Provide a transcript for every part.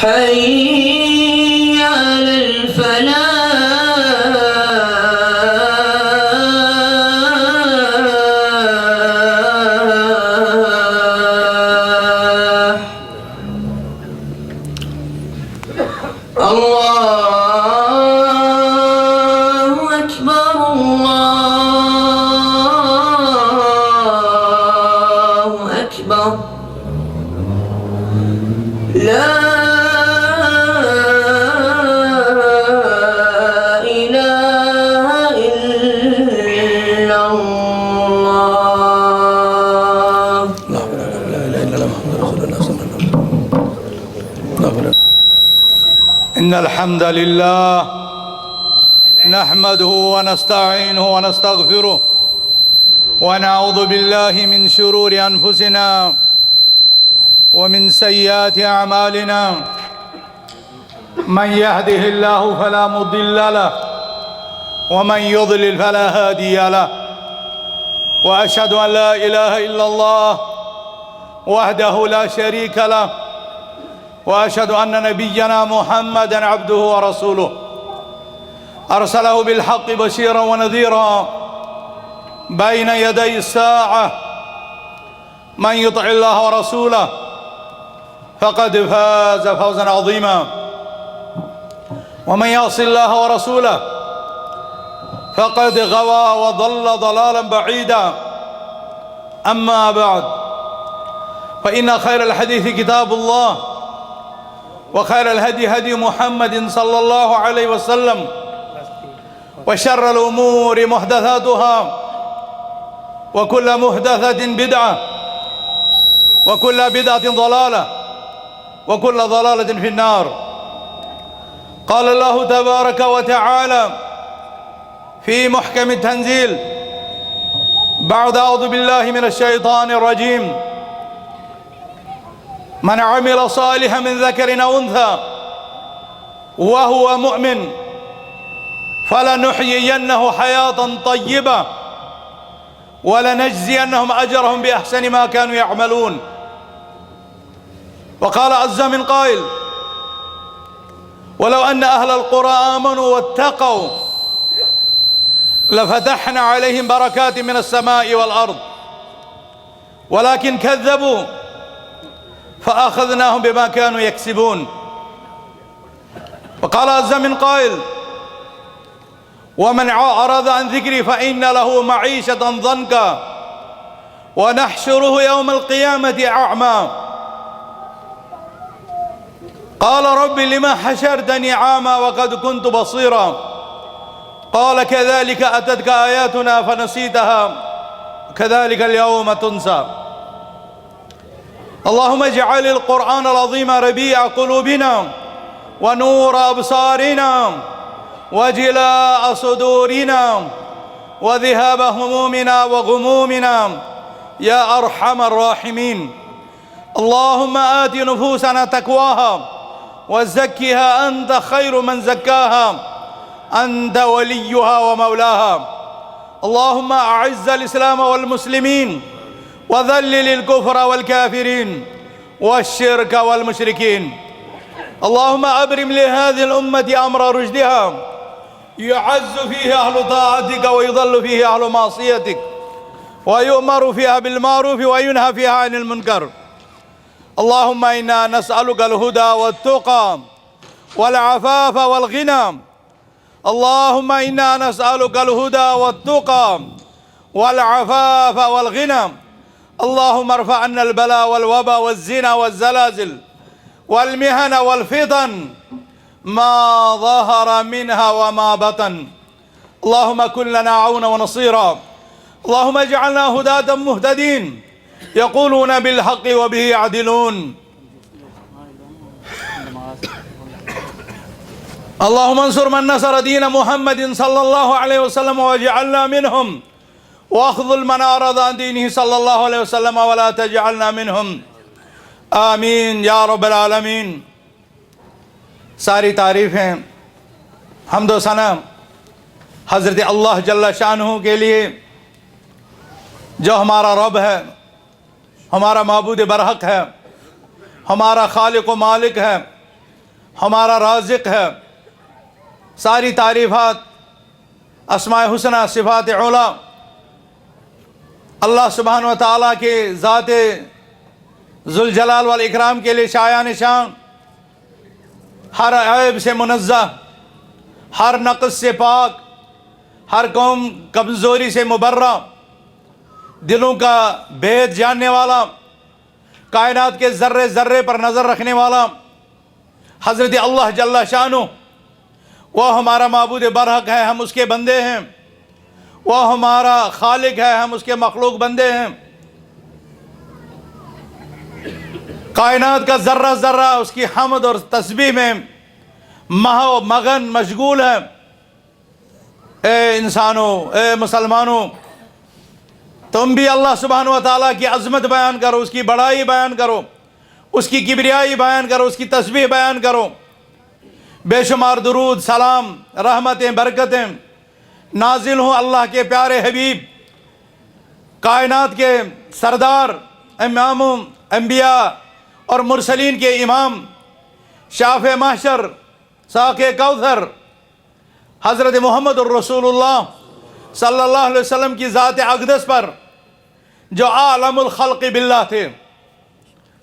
حي على الفلاح. الله أكبر الله أكبر لا إله إلا الله. لا إله إلا الله محمد رسول الله صلى الله عليه وسلم. إن الحمد لله نحمده ونستعينه ونستغفره ونعوذ بالله من شرور أنفسنا ومن سيئات أعمالنا. من يهده الله فلا مضل له ومن يضلل فلا هادي له. وأشهد أن لا إله إلا الله وحده لا شريك له. وأشهد أن نبينا محمدًا عبده ورسوله أرسله بالحق بشيرا ونذيرا بين يدي الساعة. من يطع الله ورسوله فقد فاز فوزا عظيما ومن يعص الله ورسوله فقد غوى وضل ضلالا بعيدا. أما بعد فإن خير الحديث كتاب الله وخير الهدي هدي محمد صلى الله عليه وسلم وشر الأمور محدثاتها وكل محدثة بدعة وكل بدعة ضلالة وكل ضلالة في النار. قال الله تبارك وتعالى في محكم التنزيل بعد أعوذ بالله من الشيطان الرجيم: من عمل صالحا من ذكر أو أنثى وهو مؤمن فلنحيينه حياة طيبة ولنجزينهم أجرهم بأحسن ما كانوا يعملون. وقال عز من قائل: ولو أن أهل القرى آمنوا واتقوا لفتحنا عليهم بركات من السماء والأرض ولكن كذبوا فأخذناهم بما كانوا يكسبون. وقال عز من قائل: ومن أعرض عن ذكري فإن له معيشة ضنكا ونحشره يوم القيامة أعمى. قال رب لما حشرتني أعمى وقد كنت بصيرا. قال كذلك أتتك آياتنا فنسيتها كذلك اليوم تنسى. اللهم اجعل القرآن العظيم ربيع قلوبنا ونور أبصارنا وجلاء صدورنا وذهاب همومنا وغمومنا يا أرحم الراحمين. اللهم آت نفوسنا تقواها وزكها أنت خير من زكاها أنت وليها ومولاها. اللهم أعز الإسلام والمسلمين وذلل الكفر والكافرين والشرك والمشركين. اللهم أبرم لهذه الأمة أمر رشدها يعز فيه أهل طاعتك ويضل فيه أهل معصيتك ويؤمر فيها بالمعروف وينهى فيها عن المنكر. اللهم إنا نسألك الهدى والتقى والعفاف والغنى. اللهم إنا نسألك الهدى والتقى والعفاف والغنى. اللهم ارفع عنا البلاء والوباء والزنا والزلازل والمهن والفتن ما ظهر منها وما بطن. اللهم كن لنا عونا ونصيرا. اللهم اجعلنا هداة مهتدين يقولون بالحق وبه يعدلون. اللهم انصر من نصر دين محمد صلى الله عليه وسلم واجعلنا منهم واخذل من أعرض عن دينه صلى الله عليه وسلم ولا تجعلنا منهم آمین یا رب العالمین. ساری تعریفیں حمد و ثنا حضرت اللہ جل شانہ کے لیے جو ہمارا رب ہے، ہمارا معبود برحق ہے، ہمارا خالق و مالک ہے، ہمارا رازق ہے. ساری تعریفات اسماء حسنہ صفات علا اللہ سبحانہ و تعالیٰ کے ذات ذوالجلال والاکرام کے لیے شایان شان، ہر عیب سے منزہ، ہر نقص سے پاک، ہر قوم کمزوری سے مبرہ، دلوں کا بھید جاننے والا، کائنات کے ذرے ذرے پر نظر رکھنے والا حضرت اللہ جل شانہ، وہ ہمارا معبود برحق ہے، ہم اس کے بندے ہیں. وہ ہمارا خالق ہے، ہم اس کے مخلوق بندے ہیں. کائنات کا ذرہ ذرہ اس کی حمد اور تسبیح میں محو مگن مشغول ہے. اے انسانوں، اے مسلمانوں، تم بھی اللہ سبحانہ و تعالیٰ کی عظمت بیان کرو، اس کی بڑائی بیان کرو، اس کی کبریائی بیان کرو، اس کی تسبیح بیان کرو. بے شمار درود، سلام، رحمتیں، برکتیں نازل ہوں اللہ کے پیارے حبیب، کائنات کے سردار، امام انبیاء اور مرسلین کے امام، شافع محشر، ساقِ کوثر، حضرت محمد الرسول اللہ صلی اللہ علیہ وسلم کی ذات اقدس پر جو عالم الخلق باللہ تھے.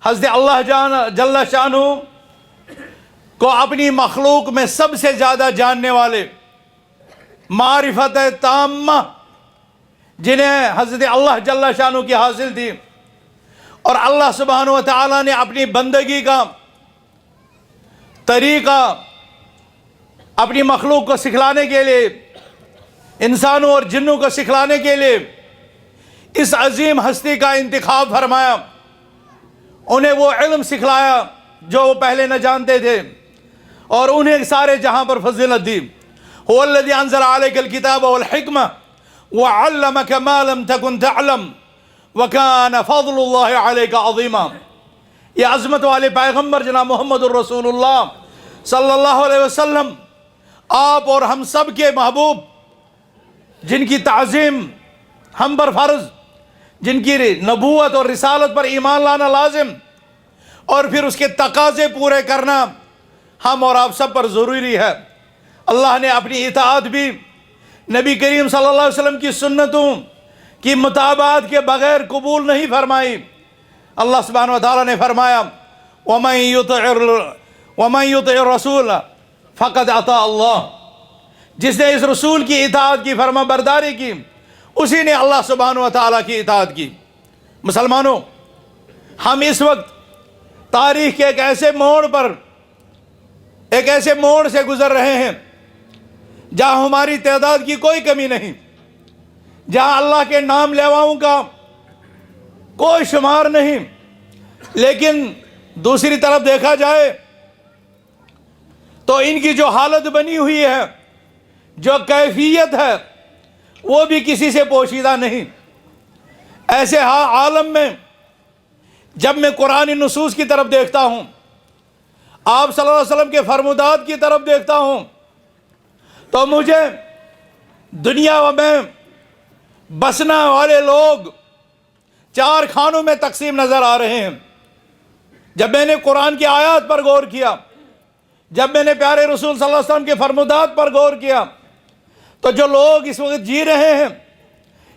حضرت اللہ جل شانہ کو اپنی مخلوق میں سب سے زیادہ جاننے والے، معرفت تامہ جنہیں حضرت اللہ جل شانہ کی حاصل تھی، اور اللہ سبحانہ و تعالیٰ نے اپنی بندگی کا طریقہ اپنی مخلوق کو سکھلانے کے لیے، انسانوں اور جنوں کو سکھلانے کے لیے اس عظیم ہستی کا انتخاب فرمایا. انہیں وہ علم سکھلایا جو وہ پہلے نہ جانتے تھے، اور انہیں سارے جہاں پر فضیلت دی. هو الذي انزل عليك الكتاب والحکمة وعلمك ما لم تكن تعلم وكان فضل الله عليك عظیما. یہ عظمت والے پیغمبر جناب محمد الرسول اللہ صلی اللہ علیہ وسلم، آپ اور ہم سب کے محبوب، جن کی تعظیم ہم پر فرض، جن کی نبوت اور رسالت پر ایمان لانا لازم، اور پھر اس کے تقاضے پورے کرنا ہم اور آپ سب پر ضروری ہے. اللہ نے اپنی اطاعت بھی نبی کریم صلی اللہ علیہ وسلم کی سنتوں کی مطابقت کے بغیر قبول نہیں فرمائی. اللہ سبحانہ و تعالیٰ نے فرمایا وَمَن يُطِعِ الرَّسُولَ فَقَدْ أَطَاعَ اللَّهَ. جس نے اس رسول کی اطاعت کی، فرما برداری کی، اسی نے اللہ سبحانہ و تعالیٰ کی اطاعت کی. مسلمانوں، ہم اس وقت تاریخ کے ایک ایسے موڑ پر، ایک ایسے موڑ سے گزر رہے ہیں جہاں ہماری تعداد کی کوئی کمی نہیں، جہاں اللہ کے نام لیواؤں کا کوئی شمار نہیں. لیکن دوسری طرف دیکھا جائے تو ان کی جو حالت بنی ہوئی ہے، جو کیفیت ہے، وہ بھی کسی سے پوشیدہ نہیں. ایسے عالم میں جب میں قرآن نصوص کی طرف دیکھتا ہوں، آپ صلی اللہ علیہ وسلم کے فرمودات کی طرف دیکھتا ہوں، تو مجھے دنیا میں بسنا والے لوگ 4 خانوں میں تقسیم نظر آ رہے ہیں. جب میں نے قرآن کی آیات پر غور کیا، جب میں نے پیارے رسول صلی اللہ علیہ وسلم کے فرمودات پر غور کیا، تو جو لوگ اس وقت جی رہے ہیں،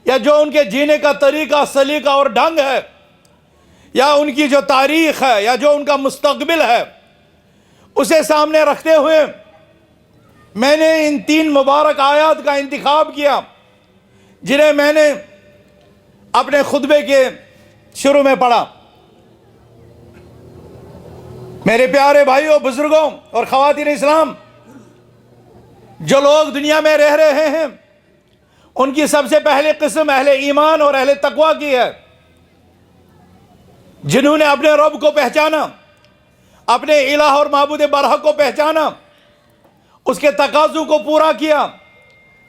یا جو ان کے جینے کا طریقہ، سلیقہ اور ڈھنگ ہے، یا ان کی جو تاریخ ہے، یا جو ان کا مستقبل ہے، اسے سامنے رکھتے ہوئے میں نے ان 3 مبارک آیات کا انتخاب کیا، جنہیں میں نے اپنے خطبے کے شروع میں پڑھا. میرے پیارے بھائیوں، بزرگوں اور خواتین اسلام، جو لوگ دنیا میں رہ رہے ہیں، ان کی سب سے پہلی قسم اہل ایمان اور اہل تقوی کی ہے، جنہوں نے اپنے رب کو پہچانا، اپنے الہ اور معبود برحق کو پہچانا، اس کے تقاضوں کو پورا کیا،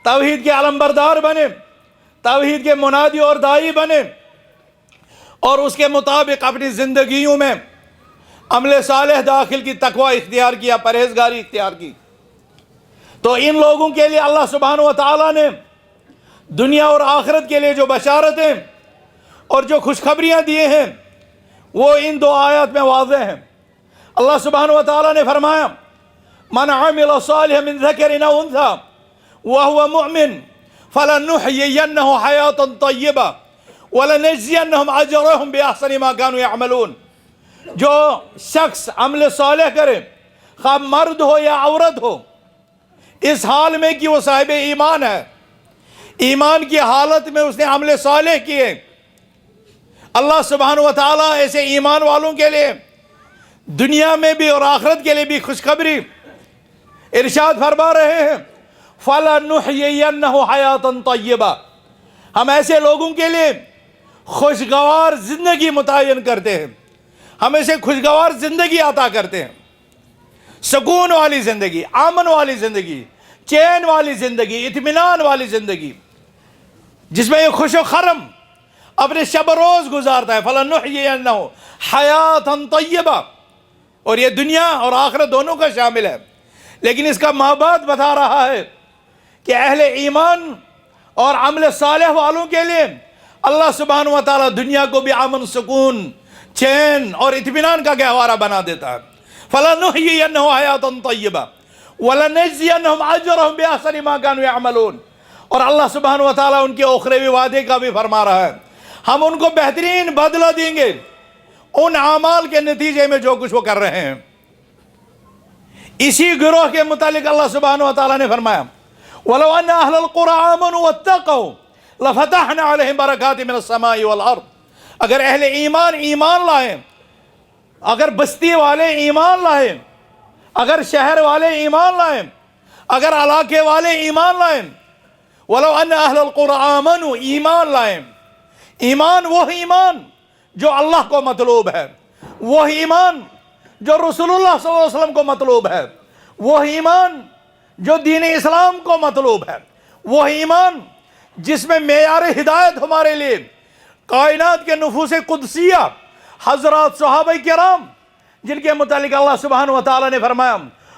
توحید کے علمبردار بنے، توحید کے منادی اور داعی بنے، اور اس کے مطابق اپنی زندگیوں میں عمل صالح داخل کی، تقوی اختیار کیا، پرہیزگاری اختیار کی. تو ان لوگوں کے لیے اللہ سبحانہ و تعالیٰ نے دنیا اور آخرت کے لیے جو بشارتیں اور جو خوشخبریاں دیے ہیں، وہ ان 2 آیات میں واضح ہیں. اللہ سبحانہ و تعالیٰ نے فرمایا من عمل صالحا من ذكر أو أنثى وهو مؤمن فلنحيينه حياة طيبة ولنجزينهم أجرهم بأحسن ما كانوا يعملون. جو شخص عمل صالح کرے، خواہ مرد ہو یا عورت ہو، اس حال میں کہ وہ صاحب ایمان ہے، ایمان کی حالت میں اس نے عمل صالح کیے، اللہ سبحانہ و تعالیٰ ایسے ایمان والوں کے لیے دنیا میں بھی اور آخرت کے لیے بھی خوشخبری ارشاد فرما رہے ہیں. فَلَنُحْيِيَنَّهُ حَيَاةً طَيِّبَةً، ہم ایسے لوگوں کے لیے خوشگوار زندگی متعین کرتے ہیں، ہم اسے خوشگوار زندگی عطا کرتے ہیں، سکون والی زندگی، امن والی زندگی، چین والی زندگی، اطمینان والی زندگی، جس میں یہ خوش و خرم اپنے شب روز گزارتا ہے. فَلَنُحْيِيَنَّهُ حَيَاةً طَيِّبَةً، اور یہ دنیا اور آخرت دونوں کا شامل ہے. لیکن اس کا مابعد بتا رہا ہے کہ اہل ایمان اور عمل صالح والوں کے لیے اللہ سبحانہ و تعالیٰ دنیا کو بھی امن، سکون، چین اور اطمینان کا گہوارہ بنا دیتا ہے. فَلَنُحْيِيَنَّهُ حَيَاةً طَيِّبَةً وَلَنَجْزِيَنَّهُمْ أَجْرَهُمْ بِأَحْسَنِ مَا كَانُوا يَعْمَلُونَ. اور اللہ سبحانہ و تعالیٰ ان کے اخروی وعدے کا بھی فرما رہا ہے، ہم ان کو بہترین بدلہ دیں گے ان اعمال کے نتیجے میں جو کچھ وہ کر رہے ہیں. اسی گروہ کے متعلق اللہ سبحانہ و تعالیٰ نے فرمایا وَلَوْ أَنَّ أَهْلَ الْقُرَىٰ آمَنُوا وَاتَّقَوْا لَفَتَحْنَا عَلَيْهِمْ بَرَكَاتٍ مِّنَ السَّمَاءِ وَالْأَرْضِ. اگر اہل ایمان لائیں، اگر بستی والے ایمان لائیں، اگر شہر والے ایمان لائیں، اگر علاقے والے ایمان لائیں، وَلَوْ أَنَّ أَهْلَ الْقُرَىٰ آمَنُوا، ایمان لائیں. ایمان وہ ایمان جو اللہ کو مطلوب ہے، وہ ایمان جو رسول اللہ صلی اللہ علیہ وسلم کو مطلوب ہے، وہ ایمان جو دین اسلام کو مطلوب ہے، وہ ایمان جس میں معیار ہدایت ہمارے لیے کائنات کے نفوس قدسیہ حضرات صحابہ کرام جن کے متعلق اللہ سبحانہ و تعالیٰ نے فرمایا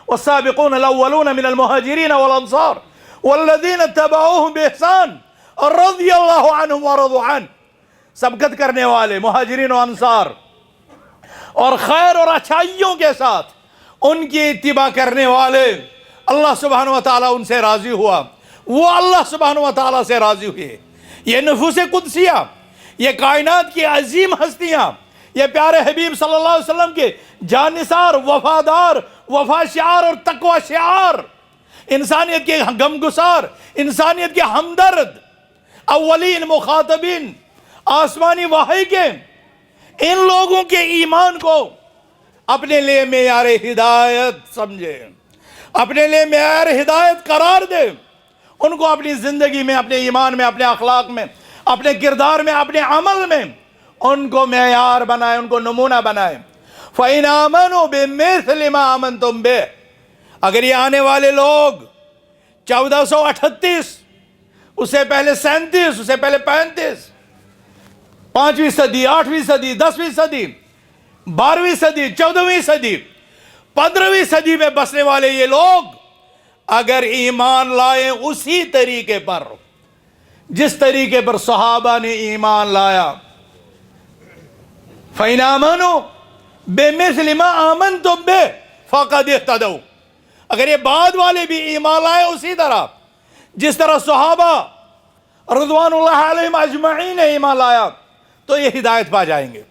والسابقون الاولون من المہاجرین والانصار والذین اتبعوهم بإحسان رضی اللہ عنہم ورضوا عنہ. سبقت کرنے والے مہاجرین و انصار اور خیر اور اچھائیوں کے ساتھ ان کی اتباع کرنے والے، اللہ سبحانہ و تعالیٰ ان سے راضی ہوا، وہ اللہ سبحانہ و تعالیٰ سے راضی ہوئے. یہ نفوس قدسیہ، یہ کائنات کی عظیم ہستیاں، یہ پیارے حبیب صلی اللہ علیہ وسلم کے جانثار، وفادار، وفا شعار اور تقوی شعار، انسانیت کے غمگسار، انسانیت کے ہمدرد، اولین مخاطبین آسمانی وحی کے، ان لوگوں کے ایمان کو اپنے لیے معیار ہدایت سمجھے، اپنے لیے معیار ہدایت قرار دے، ان کو اپنی زندگی میں، اپنے ایمان میں، اپنے اخلاق میں، اپنے کردار میں، اپنے عمل میں ان کو معیار بنائے، ان کو نمونہ بنائے. فَإِنْ آمَنُوا بِمِثْلِ مَا آمَنْتُمْ بِهِ، اگر یہ آنے والے لوگ 1438، اس سے پہلے 37، اس سے پہلے 35، 5ویں صدی، 8ویں صدی، 10ویں صدی، 12ویں صدی، 14ویں صدی، 15ویں صدی میں بسنے والے یہ لوگ اگر ایمان لائیں اسی طریقے پر جس طریقے پر صحابہ نے ایمان لایا، فَإِنْ آمَنُوا بِمِثْلِ مَا آمَنْتُمْ بِهِ فَقَدِ اهْتَدَوْا، اگر یہ بعد والے بھی ایمان لائے اسی طرح جس طرح صحابہ رضوان اللہ علیہم اجمعین نے ایمان لایا تو یہ ہدایت پا جائیں گے.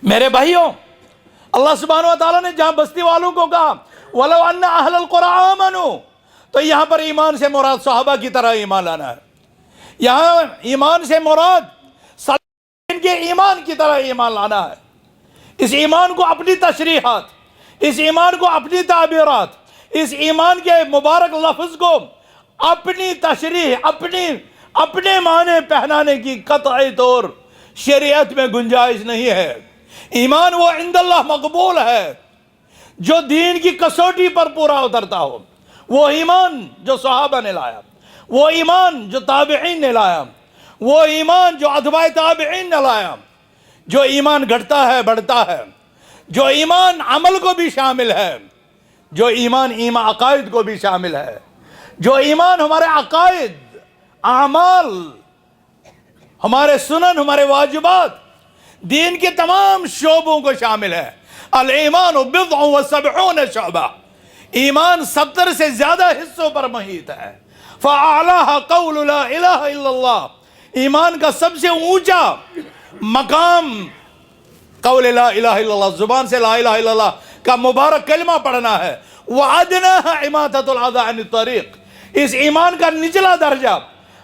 میرے بھائیوں، اللہ سبحانہ و تعالیٰ نے جہاں بستی والوں کو کہا وَلَوْ أَنَّ أَهْلَ الْقُرَىٰ آمَنُوا، تو یہاں پر ایمان سے مراد صحابہ کی طرح ایمان لانا ہے. یہاں ایمان سے مراد ان کے ایمان کی طرح ایمان لانا ہے. اس ایمان کو اپنی تشریحات، اس ایمان کو اپنی تعبیرات، اس ایمان کے مبارک لفظ کو اپنی تشریح، اپنے معنی پہنانے کی قطعی طور شریعت میں گنجائش نہیں ہے. ایمان وہ عند اللہ مقبول ہے جو دین کی کسوٹی پر پورا اترتا ہو، وہ ایمان جو صحابہ نے لایا، وہ ایمان جو تابعین نے لایا، وہ ایمان جو اتباع تابعین نے لایا، جو ایمان گھٹتا ہے بڑھتا ہے، جو ایمان عمل کو بھی شامل ہے، جو ایمان عقائد کو بھی شامل ہے، جو ایمان ہمارے عقائد، اعمال، ہمارے سنن، ہمارے واجبات، دین کے تمام شعبوں کو شامل ہے. الایمان بضع و سبعون شعبہ، ایمان 70 سے زیادہ حصوں پر محیط ہے۔ فَأَعْلَاهَا قَوْلُ لَا إِلَهَ إِلَّا اللَّهِ، ایمان کا سب سے اونچا مقام قول لا الہ الا اللہ، زبان سے لا الہ الا اللہ کا مبارک کلمہ پڑھنا ہے۔ وَأَدْنَاهَا إِمَاطَةُ الْأَذَىٰ عَنِ الطَّرِيقِ، اس ایمان کا نچلا درجہ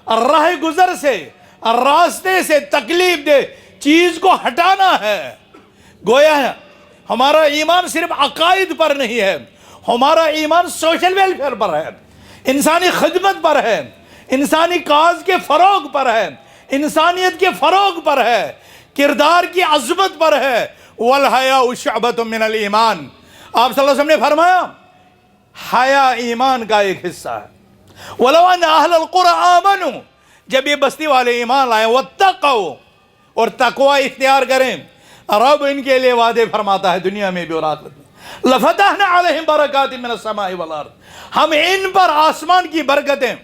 راہ گزر سے، راستے سے تکلیف دہ چیز کو ہٹانا ہے۔ گویا ہے ہمارا ایمان صرف عقائد پر نہیں ہے، ہمارا ایمان سوشل ویلفیئر پر ہے، انسانی خدمت پر ہے، انسانی کاز کے فروغ پر ہے، انسانیت کے فروغ پر ہے، کردار کی عظمت پر ہے۔ وَالْحَيَاءُ شُعْبَةٌ مِّنَ الْإِيمَانِ، آپ صلی اللہ علیہ وسلم نے فرمایا حیا ایمان کا ایک حصہ ہے۔ وَلَوْ أَنَّ أَهْلَ الْقُرَىٰ آمَنُوا، جب یہ بستی والے ایمان لائیں، وَاتَّقَوْا، اور تقوی اختیار کریں، رب ان کے لیے وعدے فرماتا ہے دنیا میں بھی اور آخرت میں، لَفَتَحْنَا عَلَيْهِمْ بَرَكَاتٍ مِّنَ السَّمَاءِ وَالْأَرْضِ، ہم ان پر آسمان کی برکتیں،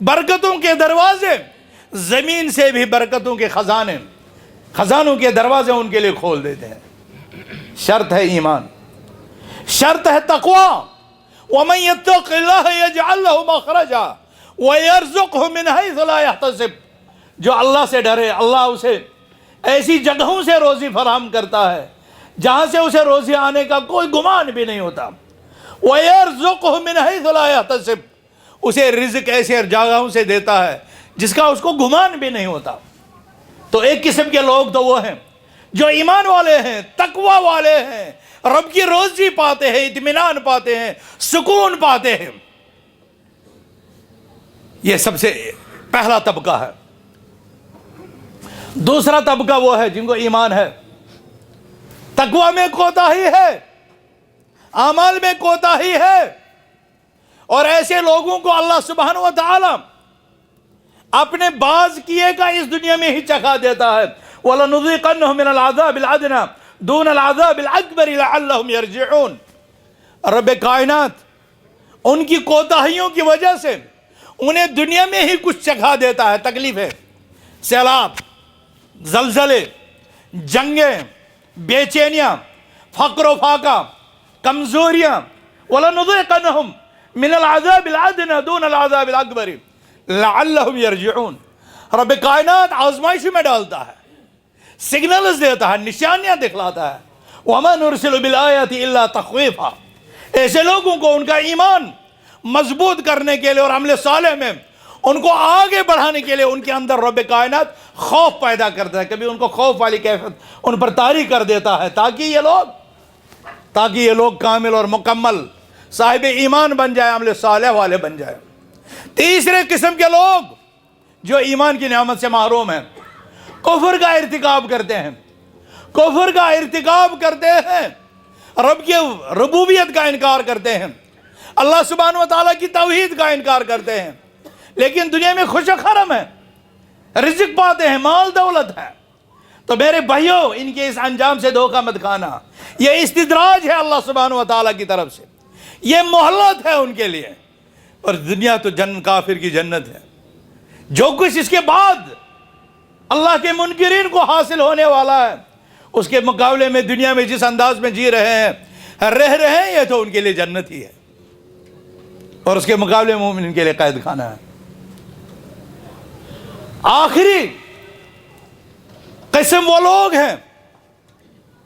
برکتوں کے دروازے، زمین سے بھی برکتوں کے خزانے، خزانوں کے دروازے ان کے لیے کھول دیتے ہیں۔ شرط ہے ایمان، شرط ہے تقوی۔ وَمَن يَتَّقِ اللَّهَ يَجْعَل لَّهُ مَخْرَجًا وَيَرْزُقْهُ مِنْ حَيْثُ لَا يَحْتَسِبُ، جو اللہ سے ڈرے اللہ اسے ایسی جگہوں سے روزی فراہم کرتا ہے جہاں سے اسے روزی آنے کا کوئی گمان بھی نہیں ہوتا۔ وَيَرْزُقْهُ مِنْ حَيْثُ لَا يَحْتَسِبُ، اسے رزق ایسے جگہوں سے دیتا ہے جس کا اس کو گمان بھی نہیں ہوتا۔ تو ایک قسم کے لوگ تو وہ ہیں جو ایمان والے ہیں، تقوی والے ہیں، رب کی روزی پاتے ہیں، اطمینان پاتے ہیں، سکون پاتے ہیں۔ یہ سب سے پہلا طبقہ ہے۔ دوسرا طبقہ وہ ہے جن کو ایمان ہے، تقوی میں کوتاہی ہے، اعمال میں کوتاہی ہے، اور ایسے لوگوں کو اللہ سبحانہ و تعالی اپنے بعض کیے کا اس دنیا میں ہی چکھا دیتا ہے۔ وَلَنُذِيقَنَّهُم مِّنَ الْعَذَابِ الْأَدْنَىٰ دُونَ الْعَذَابِ الْأَكْبَرِ لَعَلَّهُمْ يَرْجِعُونَ، رب کائنات ان کی کوتاہیوں کی وجہ سے انہیں دنیا میں ہی کچھ چکھا دیتا ہے، تکلیفیں، سیلاب، زلزلے، جنگیں، بے چینیاں، فقر و فاقہ، کمزوریاں۔ وَلَنُذِيقَنَّهُم مِّنَ الْعَذَابِ الْأَدْنَىٰ دُونَ الْعَذَابِ الْأَكْبَرِ لَعَلَّهُمْ يَرْجِعُونَ، رب کائنات آزمائش میں ڈالتا ہے، سگنلز دیتا ہے، نشانیاں دکھلاتا ہے۔ وَمَا نُرْسِلُ بِالْآيَاتِ إِلَّا تَخْوِيفًا، ایسے لوگوں کو ان کا ایمان مضبوط کرنے کے لیے اور عمل صالح میں ان کو آگے بڑھانے کے لیے ان کے اندر رب کائنات خوف پیدا کرتا ہے، کبھی ان کو خوف والی کیفیت ان پر طاری کر دیتا ہے تاکہ یہ لوگ کامل اور مکمل صاحب ایمان بن جائے، عمل صالح والے بن جائے۔ تیسرے قسم کے لوگ جو ایمان کی نعمت سے محروم ہیں، کفر کا ارتکاب کرتے ہیں، کفر کا ارتکاب کرتے ہیں، رب کی ربوبیت کا انکار کرتے ہیں، اللہ سبحانہ و تعالیٰ کی توحید کا انکار کرتے ہیں، لیکن دنیا میں خوش و خرم ہے، رزق پاتے ہیں، مال دولت ہے۔ تو میرے بھائیوں، ان کے اس انجام سے دھوکہ مت کھانا، یہ استدراج ہے اللہ سبحانہ و تعالیٰ کی طرف سے، یہ مہلت ہے ان کے لیے، اور دنیا تو کافر کی جنت ہے۔ جو کچھ اس کے بعد اللہ کے منکرین کو حاصل ہونے والا ہے، اس کے مقابلے میں دنیا میں جس انداز میں جی رہے ہیں، رہ رہے ہیں، یہ تو ان کے لیے جنت ہی ہے، اور اس کے مقابلے میں مومن ان کے لیے قید خانہ ہے۔ آخری قسم وہ لوگ ہیں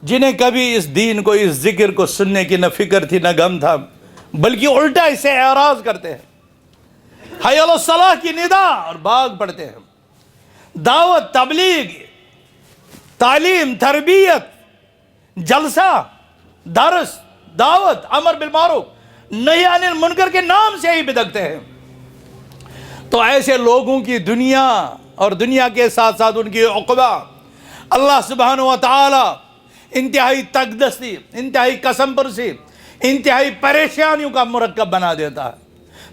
جنہیں کبھی اس دین کو، اس ذکر کو سننے کی نہ فکر تھی نہ غم تھا، بلکہ الٹا اس سے اعراض کرتے ہیں، حی علی الصلاح کی ندا اور بھاگ پڑتے ہیں۔ دعوت، تبلیغ، تعلیم، تربیت، جلسہ، درس، دعوت، امر بالمعروف نہی عن المنکر کے نام سے ہی بدکتے ہیں۔ تو ایسے لوگوں کی دنیا اور دنیا کے ساتھ ساتھ ان کی عقبہ اللہ سبحانہ و تعالی انتہائی تقدسی، انتہائی قسم پرسی، انتہائی پریشانیوں کا مرکب بنا دیتا ہے۔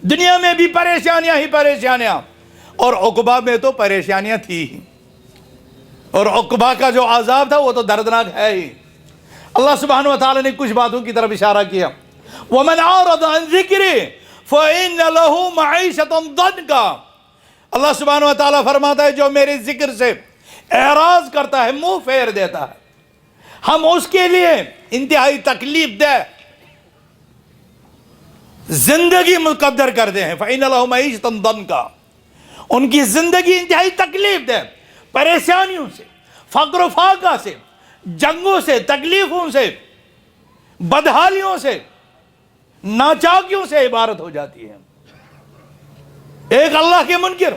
دنیا میں بھی پریشانیاں ہی پریشانیاں، اور عقبہ میں تو پریشانیاں تھی ہی، اور عقبہ کا جو عذاب تھا وہ تو دردناک ہے ہی۔ اللہ سبحانہ و تعالی نے کچھ باتوں کی طرف اشارہ کیا، وَمَنْ أَعْرَضَ عَنْ ذِكْرِي فَإِنَّ لَهُ مَعِيشَةً ضَنْكًا، اللہ سبحانہ و تعالی فرماتا ہے جو میرے ذکر سے اعراض کرتا ہے، منہ پھیر دیتا ہے، ہم اس کے لیے انتہائی تکلیف دہ زندگی مقدر کرتے ہیں. فَإِنَّ لَهُ مَعِيشَةً ضَنْكَ، ان کی زندگی انتہائی تکلیف دہ، پریشانیوں سے، فقر و فاقہ سے، جنگوں سے، تکلیفوں سے، بدحالیوں سے، ناچاکیوں سے عبارت ہو جاتی ہے. ایک اللہ کے منکر،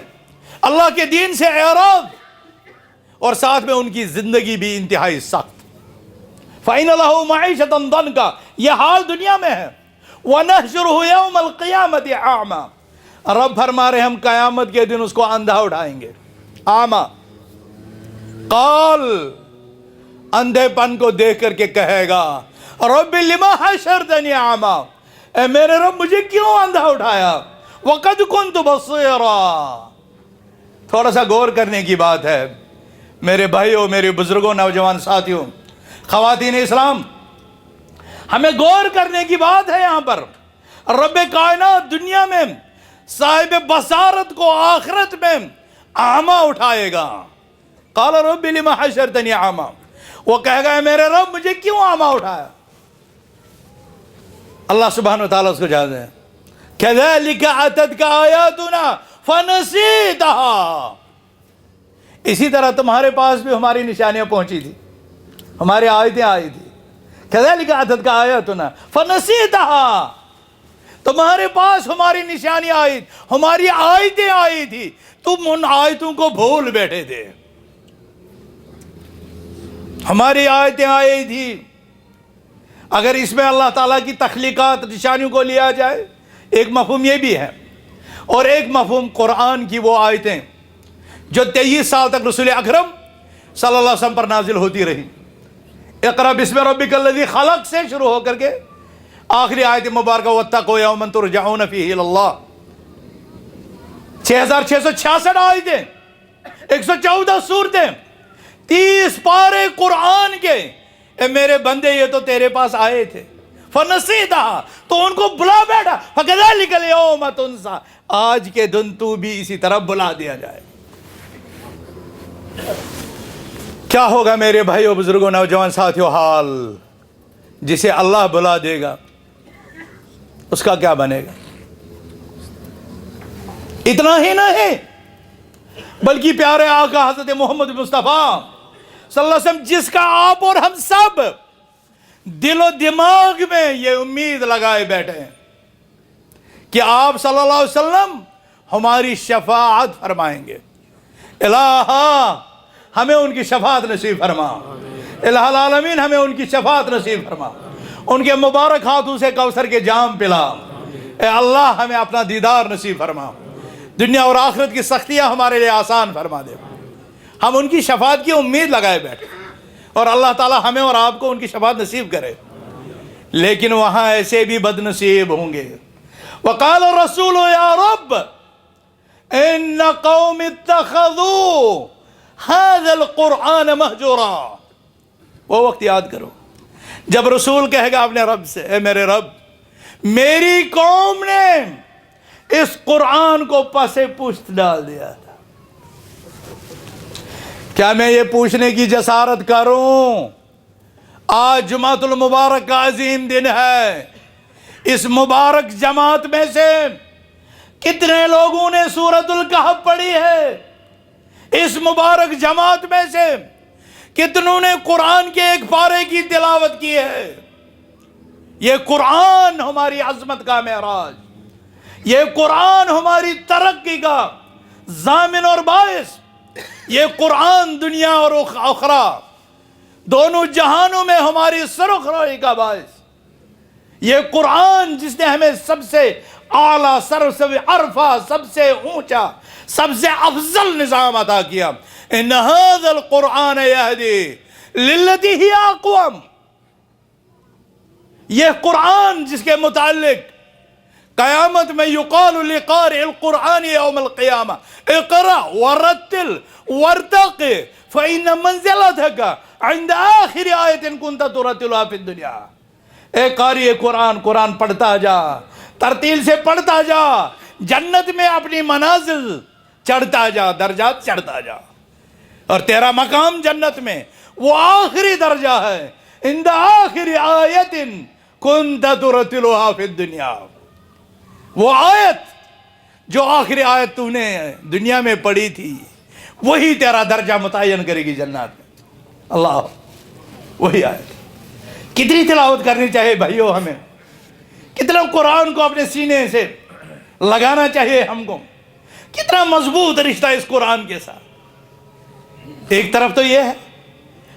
اللہ کے دین سے اعراض، اور ساتھ میں ان کی زندگی بھی انتہائی سخت. فَإِنَّ لَهُ مَعِيشَةً ضَنْكَ، یہ حال دنیا میں ہے. وَنَحْشُرُهُ يَوْمَ الْقِيَامَةِ أَعْمَى، رب فرما رہے ہم قیامت کے دن اس کو اندھا اٹھائیں گے. اعمیٰ، قال، اندھے پن کو دیکھ کر کے کہے گا رب لما حشرتنی اعمیٰ، اے میرے رب مجھے کیوں اندھا اٹھایا. وَقَدْ كُنْتُ بَصِيرًا، تھوڑا سا غور کرنے کی بات ہے میرے بھائیوں، میرے بزرگوں، نوجوان ساتھیوں، خواتین اسلام، ہمیں غور کرنے کی بات ہے. یہاں پر رب کائنات دنیا میں صاحب بصارت کو آخرت میں اعمیٰ اٹھائے گا. قال رب لما حشرتنی اعمیٰ، وہ کہے گا میرے رب مجھے کیوں اعمیٰ اٹھایا. اللہ سبحانہ وتعالیٰ اس کو جانتے ہیں. كَذَلِكَ أَتَتْكَ آيَاتُنَا فَنَسِيتَهَا، اسی طرح تمہارے پاس بھی ہماری نشانیاں پہنچی تھی، ہماری آیتیں آئی تھی. كَذَلِكَ أَتَتْكَ آيَاتُنَا فَنَسِيتَهَا، تمہارے پاس ہماری نشانیاں آئی، ہماری آیتیں آئی تھی، تم ان آیتوں کو بھول بیٹھے تھے. ہماری آیتیں آئی تھی. اگر اس میں اللہ تعالیٰ کی تخلیقات نشانیوں کو لیا جائے، ایک مفہوم یہ بھی ہے، اور ایک مفہوم قرآن کی وہ آیتیں جو 23 سال تک رسول اکرم صلی اللہ علیہ وسلم پر نازل ہوتی رہی. اقرأ بسم ربک الذی خلق سے شروع ہو کر کے آخری آیت مبارکہ واتقوا یوما ترجعون فیہ الی اللہ، 6666 آیتیں، 114 سورتیں، 30 پارے قرآن کے. اے میرے بندے یہ تو تیرے پاس آئے تھے. فنسیتہا، تو ان کو بلا بیٹھا. فکذالک الیوم تنسیٰ، آج کے دن تو بھی اسی طرح بلا دیا جائے. کیا ہوگا میرے بھائیوں، بزرگوں، نوجوان ساتھیوں حال جسے اللہ بلا دے گا، اس کا کیا بنے گا. اتنا ہی نہیں بلکہ پیارے آقا حضرت محمد مصطفیٰ صلی اللہ علیہ وسلم، جس کا آپ اور ہم سب دل و دماغ میں یہ امید لگائے بیٹھے ہیں کہ آپ صلی اللہ علیہ وسلم ہماری شفاعت فرمائیں گے. الہ ہمیں ان کی شفاعت نصیب فرما. الہ العالمین ہمیں ان کی شفاعت نصیب فرما. ان کے مبارک ہاتھوں سے کوثر کے جام پلا. اے اللہ ہمیں اپنا دیدار نصیب فرما. دنیا اور آخرت کی سختیاں ہمارے لیے آسان فرما دے. ہم ان کی شفاعت کی امید لگائے بیٹھے، اور اللہ تعالی ہمیں اور آپ کو ان کی شفاعت نصیب کرے. لیکن وہاں ایسے بھی بد نصیب ہوں گے. وقال الرسول یا رب ان قوم اتخذوا هذا القرآن مہجورا. وہ وقت یاد کرو جب رسول کہے گا اپنے رب سے، اے میرے رب میری قوم نے اس قرآن کو پس پشت ڈال دیا تھا. کیا میں یہ پوچھنے کی جسارت کروں؟ آج جمعۃ المبارک کا عظیم دن ہے. اس مبارک جماعت میں سے کتنے لوگوں نے سورۃ الکہف پڑھی ہے؟ اس مبارک جماعت میں سے کتنوں نے قرآن کے ایک پارے کی تلاوت کی ہے؟ یہ قرآن ہماری عظمت کا معراج، یہ قرآن ہماری ترقی کا ضامن اور باعث، یہ قرآن دنیا اور آخرہ دونوں جہانوں میں ہماری سرخ روئی کا باعث. یہ قرآن جس نے ہمیں سب سے اعلیٰ، سب سے عرفہ، سب سے اونچا، سب سے افضل نظام عطا کیا. ان ھذا القرآن یہدی للتی ہی اقوم. یہ قرآن جس کے متعلق قیامت میں یقال لقارئ القرآن یوم القیامہ اقرأ ورتل وارتق فإن منزلتک عند آخر آیت کنت ترتلها فی الدنیا. اے قاری قرآن، قرآن پڑھتا جا، ترتیل سے پڑھتا جا، جنت میں اپنی منازل چڑھتا جا، درجات چڑھتا جا، اور تیرا مقام جنت میں وہ آخری درجہ ہے. عند آخر آیت کنت ترتلها فی الدنیا. وہ آیت جو آخری آیت تو نے دنیا میں پڑھی تھی وہی تیرا درجہ متعین کرے گی جنات میں. اللہ، وہی آیت. کتنی تلاوت کرنی چاہیے بھائیو ہمیں، کتنا قرآن کو اپنے سینے سے لگانا چاہیے ہم کو، کتنا مضبوط رشتہ اس قرآن کے ساتھ. ایک طرف تو یہ ہے،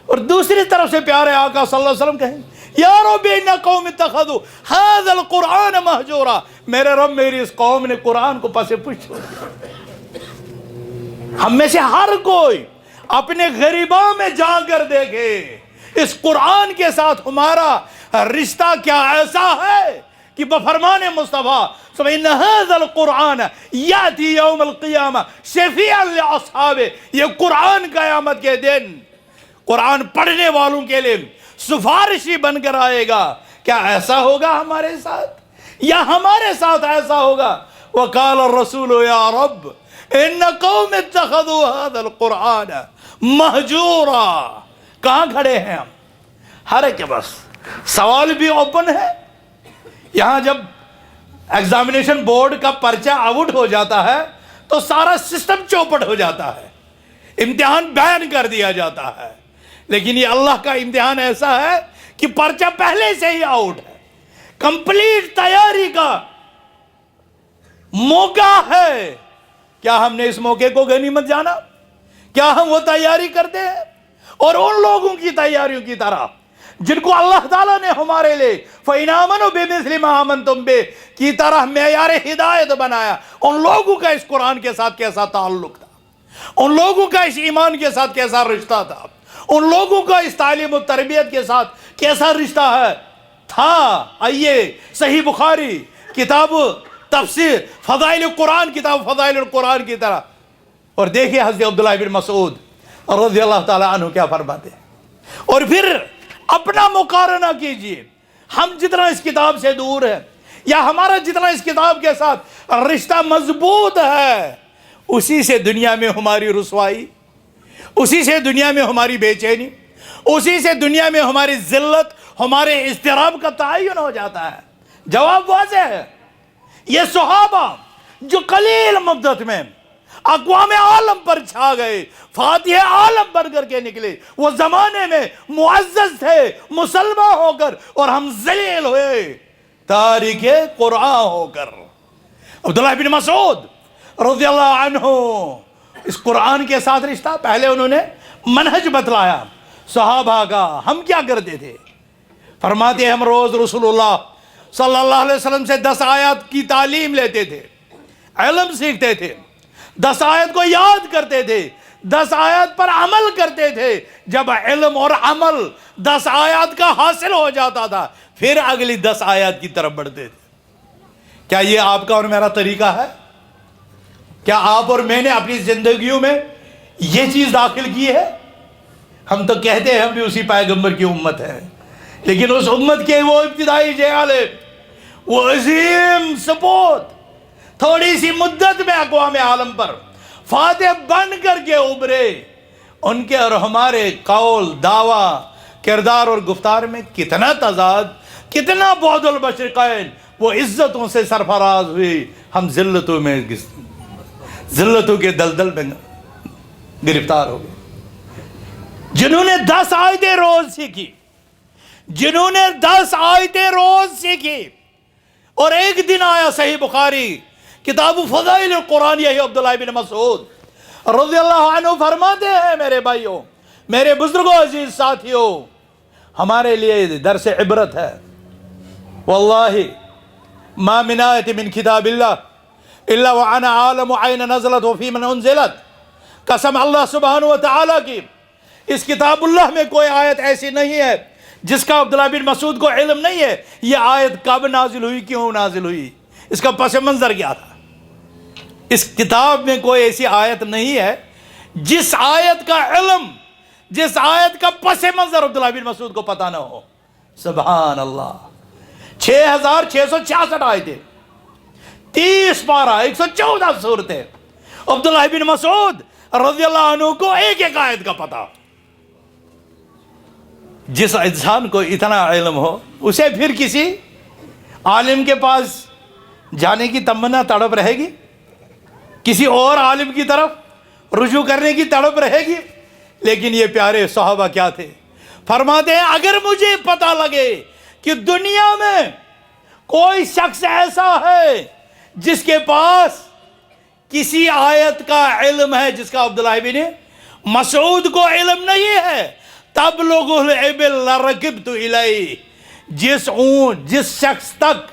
اور دوسری طرف سے پیارے آقا صلی اللہ علیہ وسلم کہیں یا رب ان قوم اتخذوا هذا القرآن مہجورا، میرے رب میری اس قوم نے قرآن کو پس پش چھوڑ دیا. ہم میں سے ہر کوئی اپنے غریباں میں جا کر دیکھے اس قرآن کے ساتھ ہمارا رشتہ کیا ایسا ہے کہ بفرمان مصطفیٰ ان هذا القرآن یاتی یوم القیامہ شفیعا لاصحابہ، یہ قرآن قیامت کے دن قرآن پڑھنے والوں کے لیے سفارشی بن کر آئے گا. کیا ایسا ہوگا ہمارے ساتھ، یا ہمارے ساتھ ایسا ہوگا؟ وقال الرسول یا رب ان قوم اتخذوا هذا القرآن مہجورا. کہاں کھڑے ہیں ہم؟ ہر ایک کے بس سوال بھی اوپن ہے. یہاں جب ایگزامینیشن بورڈ کا پرچہ آؤٹ ہو جاتا ہے تو سارا سسٹم چوپٹ ہو جاتا ہے، امتحان بین کر دیا جاتا ہے. لیکن یہ اللہ کا امتحان ایسا ہے کہ پرچہ پہلے سے ہی آؤٹ ہے، کمپلیٹ تیاری کا موقع ہے. کیا ہم نے اس موقع کو غنیمت جانا؟ کیا ہم وہ تیاری کرتے ہیں؟ اور ان لوگوں کی تیاریوں کی طرح جن کو اللہ تعالیٰ نے ہمارے لیے فَإِنْ آمَنُوا بِمِثْلِ مَا آمَنْتُمْ بِهِ کی طرح معیار ہدایت بنایا. ان لوگوں کا اس قرآن کے ساتھ کیسا تعلق تھا، ان لوگوں کا اس ایمان کے ساتھ کیسا رشتہ تھا، ان لوگوں کا اس تعلیم و تربیت کے ساتھ کیسا رشتہ تھا. آئیے صحیح بخاری کتاب تفسیر فضائل قرآن، کتاب فضائل القرآن کی طرح، اور دیکھیں حضرت عبداللہ بن مسعود رضی اللہ تعالیٰ عنہ کیا فرماتے ہیں. اور پھر اپنا مقارنہ کیجئے، ہم جتنا اس کتاب سے دور ہیں یا ہمارا جتنا اس کتاب کے ساتھ رشتہ مضبوط ہے، اسی سے دنیا میں ہماری رسوائی، اسی سے دنیا میں ہماری بے چینی، اسی سے دنیا میں ہماری ذلت، ہمارے اضطراب کا تعین ہو جاتا ہے. جواب واضح ہے. یہ صحابہ جو قلیل مدت میں اقوام عالم پر چھا گئے، فاتح عالم بن کر کے نکلے، وہ زمانے میں معزز تھے مسلمان ہو کر، اور ہم ذلیل ہوئے تارک قرآن ہو کر. عبداللہ بن مسعود رضی اللہ عنہ اس قرآن کے ساتھ رشتہ، پہلے انہوں نے منہج بتلایا صحابہ کا. ہم کیا کرتے تھے؟ فرماتے ہم روز رسول اللہ صلی اللہ علیہ وسلم سے 10 آیات کی تعلیم لیتے تھے، علم سیکھتے تھے، 10 آیت کو یاد کرتے تھے، 10 آیات پر عمل کرتے تھے. جب علم اور عمل 10 آیات کا حاصل ہو جاتا تھا پھر اگلی 10 آیات کی طرف بڑھتے تھے. کیا یہ آپ کا اور میرا طریقہ ہے؟ کیا آپ اور میں نے اپنی زندگیوں میں یہ چیز داخل کی ہے؟ ہم تو کہتے ہیں ہم بھی اسی پیغمبر کی امت ہیں، لیکن اس امت کے وہ ابتدائی جہالے، وہ عظیم سپوت تھوڑی سی مدت میں اقوام عالم پر فاتح بن کر کے ابھرے. ان کے اور ہمارے قول، دعویٰ، کردار اور گفتار میں کتنا تضاد، کتنا بعد المشرقین. وہ عزتوں سے سرفراز ہوئی، ہم ذلتوں میں، ذلتوں کے دلدل میں گرفتار ہو گئے. جنہوں نے 10 آیتیں روز سیکھی، جنہوں نے 10 آیتیں روز سیکھی، اور ایک دن آیا صحیح بخاری کتاب فضائل القرآن، یہی عبداللہ بن مسعود رضی اللہ عنہ فرماتے ہیں میرے بھائیوں، میرے بزرگوں، عزیز ساتھیوں، ہمارے لیے درس عبرت ہے. واللہ ما من آیت من کتاب اللہ الا وانا عالم عین نزلت وفی من انزلت. قسم اللہ سبحانہ وتعالی کی، اس کتاب اللہ میں کوئی آیت ایسی نہیں ہے جس کا عبداللہ بن مسعود کو علم نہیں ہے. یہ آیت کب نازل ہوئی، کیوں نازل ہوئی، اس کا پس منظر کیا تھا. اس کتاب میں کوئی ایسی آیت نہیں ہے جس آیت کا علم، جس آیت کا پس منظر عبداللہ بن مسعود کو پتہ نہ ہو. سبحان اللہ. 6666 آیتیں، 30 پارہ، 114 سورتیں. عبداللہ بن مسعود رضی اللہ عنہ کو ایک ایک آیت کا پتہ. جس انسان کو اتنا علم ہو، اسے پھر کسی عالم کے پاس جانے کی تمنا تڑپ رہے گی؟ کسی اور عالم کی طرف رجوع کرنے کی تڑپ رہے گی؟ لیکن یہ پیارے صحابہ کیا تھے؟ فرماتے ہیں اگر مجھے پتہ لگے کہ دنیا میں کوئی شخص ایسا ہے جس کے پاس کسی آیت کا علم ہے جس کا عبداللہ بن مسعود کو علم نہیں ہے، تبلغ الابل لرکبت الیہ، جس شخص تک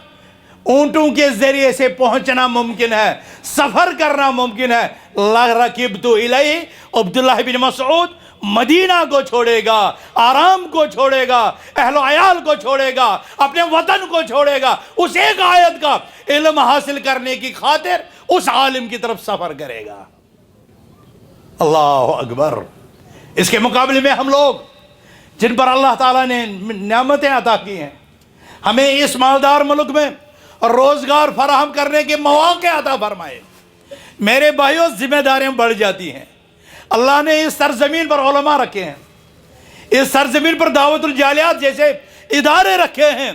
اونٹوں کے ذریعے سے پہنچنا ممکن ہے، سفر کرنا ممکن ہے، لرکبت الیہ، عبداللہ بن مسعود مدینہ کو چھوڑے گا، آرام کو چھوڑے گا، اہل و عیال کو چھوڑے گا، اپنے وطن کو چھوڑے گا، اس ایک آیت کا علم حاصل کرنے کی خاطر اس عالم کی طرف سفر کرے گا۔ اللہ اکبر۔ اس کے مقابلے میں ہم لوگ جن پر اللہ تعالیٰ نے نعمتیں عطا کی ہیں، ہمیں اس مالدار ملک میں روزگار فراہم کرنے کے مواقع عطا فرمائے، میرے بھائیوں ذمہ داریاں بڑھ جاتی ہیں۔ اللہ نے اس سرزمین پر علماء رکھے ہیں، اس سرزمین پر دعوت الجالیات جیسے ادارے رکھے ہیں